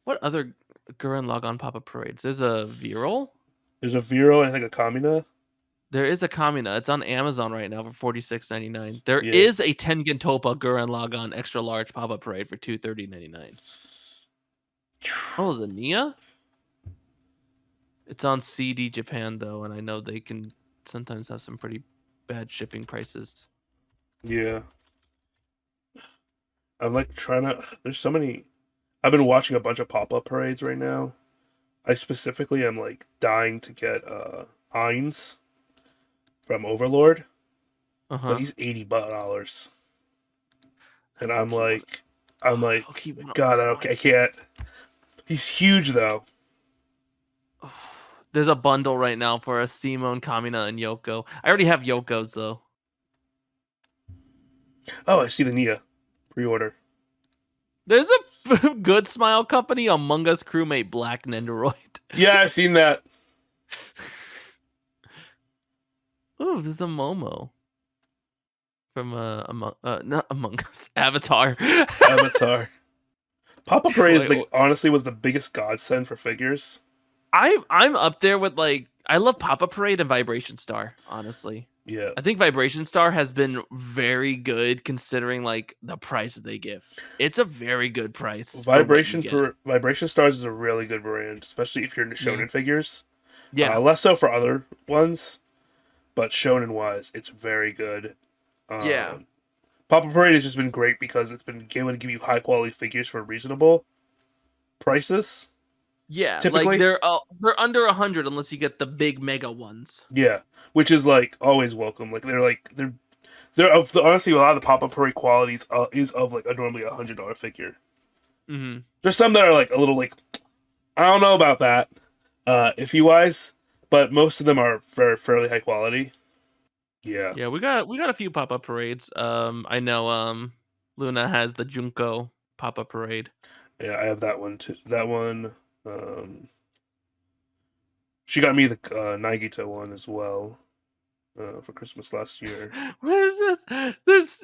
What other Gurren Lagann pop-up parades? There's a Viral. There's a Vero and I think a Kamina. There is a Kamina. It's on Amazon right now for $46.99. There Yeah. is a Tengen Toppa Gurren Lagann extra large pop-up parade for $230.99. Oh, is it Nia? It's on CD Japan though, and I know they can sometimes have some pretty bad shipping prices. Yeah. I'm like trying to. There's so many. I've been watching a bunch of pop-up parades right now. I specifically am like dying to get Ainz from Overlord, but he's $80. And I'm like, God, I can't. He's huge though. There's a bundle right now for a Simone, Kamina, and Yoko. I already have Yoko's though. Oh, I see the Nia pre-order. There's a Good Smile Company Among Us crewmate Black Nendoroid. Yeah, I've seen that. Oh, there's a Momo from not Among Us, Avatar. Avatar. Pop-up parade is honestly was the biggest godsend for figures. I'm up there with like I love Pop-Up Parade and Vibration Star, honestly. Yeah. I think Vibration Star has been very good considering like the price they give. It's a very good price. Vibration Stars is a really good brand, especially if you're into shonen figures. Yeah. Less so for other ones, but shonen wise, it's very good. Yeah. Pop-Up Parade has just been great because it's been able to give you high quality figures for reasonable prices. Yeah, typically like they're under 100 unless you get the big mega ones. Yeah, which is like always welcome. Like they're of honestly a lot of the pop-up parade qualities is of like a normally $100 figure. Mm-hmm. There's some that are like a little like I don't know about that, iffy wise, but most of them are fairly high quality. Yeah, Yeah, we got a few pop-up parades. I know Luna has the Junko pop-up parade. Yeah, I have that one too. That one. She got me the Nagito one as well for Christmas last year. What is this? There's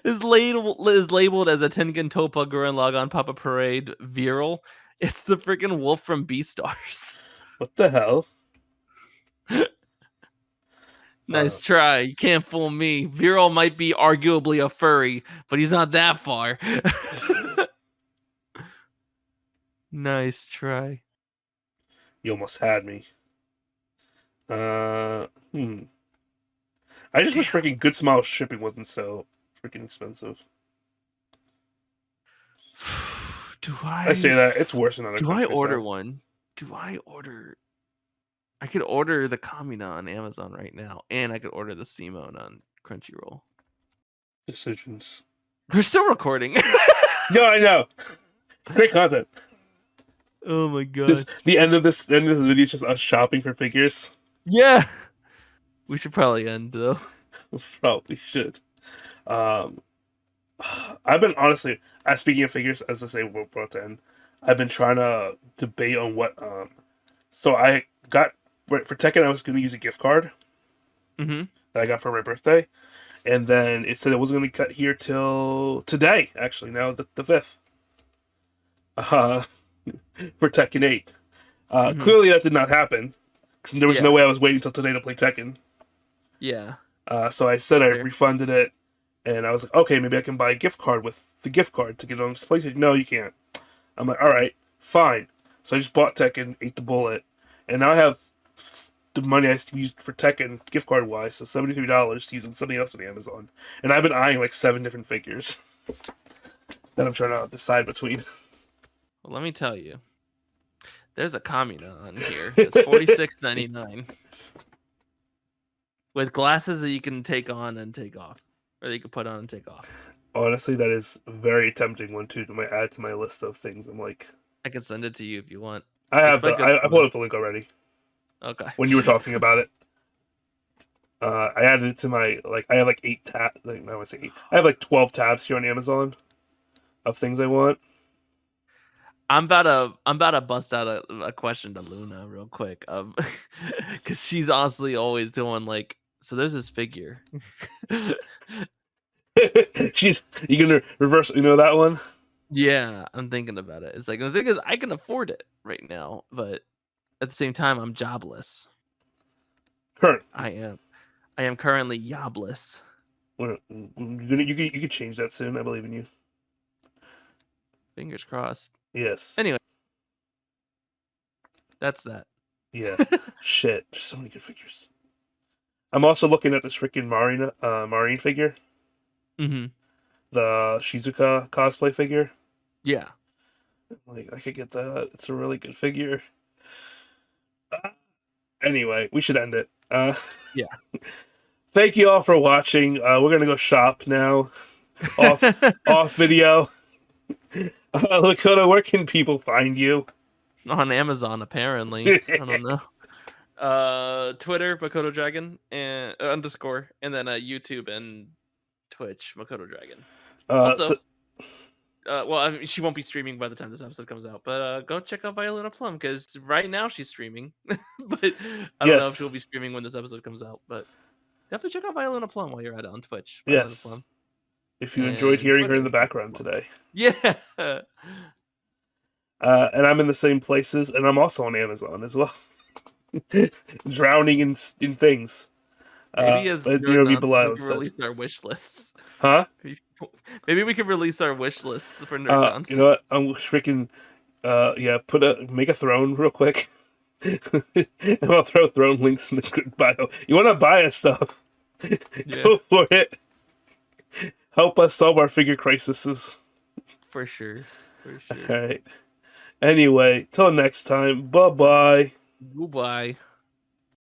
is labeled as a Tengen Toppa Gurren Lagann Papa Parade Viral. It's the freaking wolf from Beastars. What the hell? Nice try. You can't fool me. Viral might be arguably a furry, but he's not that far. Nice try. You almost had me. I just wish freaking Good Smile shipping wasn't so freaking expensive. I say that it's worse than other countries. Do I order one? Do I order? I could order the Kamina on Amazon right now, and I could order the Simone on Crunchyroll. Decisions. We're still recording. No, I know. Great content. Oh my god! The end of the video is just us shopping for figures. Yeah. We should probably end though. Probably should. I've been honestly, speaking of figures, as I say, we're about to end. I've been trying to debate on what. So I got for Tekken. I was going to use a gift card. Mm-hmm. That I got for my birthday, and then it said it wasn't going to cut here till today. Actually, now the 5th. For Tekken 8. Clearly that did not happen because there was no way I was waiting till today to play Tekken. Yeah. So I said I refunded it, and I was like, okay, maybe I can buy a gift card with the gift card to get on this PlayStation. No, you can't. I'm like, all right, fine. So I just bought Tekken, ate the bullet, and now I have the money I used for Tekken gift card wise, so $73 to use on something else on Amazon. And I've been eyeing like 7 different figures that I'm trying to decide between. Well, let me tell you. There's a Kamina on here. It's $46.99 with glasses that you can take on and take off, or that you can put on and take off. Honestly, that is a very tempting one too to add to my list of things. I'm like, I can send it to you if you want. I have It's by the, Good I Stuff. pulled up the link already Okay. when you were talking about it. I added it to my I have like 8 tabs. Like, no, I would say 8. I have like 12 tabs here on Amazon of things I want. I'm about to bust out a question to Luna real quick, because she's honestly always doing like. So there's this figure. She's you gonna reverse? You know that one? Yeah, I'm thinking about it. It's like the thing is, I can afford it right now, but at the same time, I'm jobless. Current. I am currently jobless. You could change that soon. I believe in you. Fingers crossed. Yes. Anyway, that's that. Yeah. Shit. There's so many good figures. I'm also looking at this freaking Marine figure. Mm-hmm. The Shizuka cosplay figure. Yeah. Like, I could get that. It's a really good figure. Anyway, we should end it. Yeah. Thank you all for watching. We're gonna go shop now. Off video. Lakota, where can people find you? On Amazon, apparently. I don't know. Twitter, Makoto Dragon, and _ and then YouTube and Twitch, Makoto Dragon. Also, well, I mean, she won't be streaming by the time this episode comes out, but go check out Violetta Plum, because right now she's streaming. But I don't know if she'll be streaming when this episode comes out, but definitely check out Violetta Plum while you're at it on Twitch. Yes. Plum. If you enjoyed hearing her in the Twitter. background today. Yeah. And I'm in the same places, and I'm also on Amazon as well. Drowning in things. Maybe as but you're be not, below we and can stuff. release our wish lists. Huh? Maybe we can release our wish lists for Nerdons. You know what? I'm freaking make a throne real quick. And I'll throw throne links in the bio. You want to buy us stuff? Yeah. Go for it. Help us solve our figure crises. For sure. All right. Anyway, till next time. Bye-bye. Goodbye.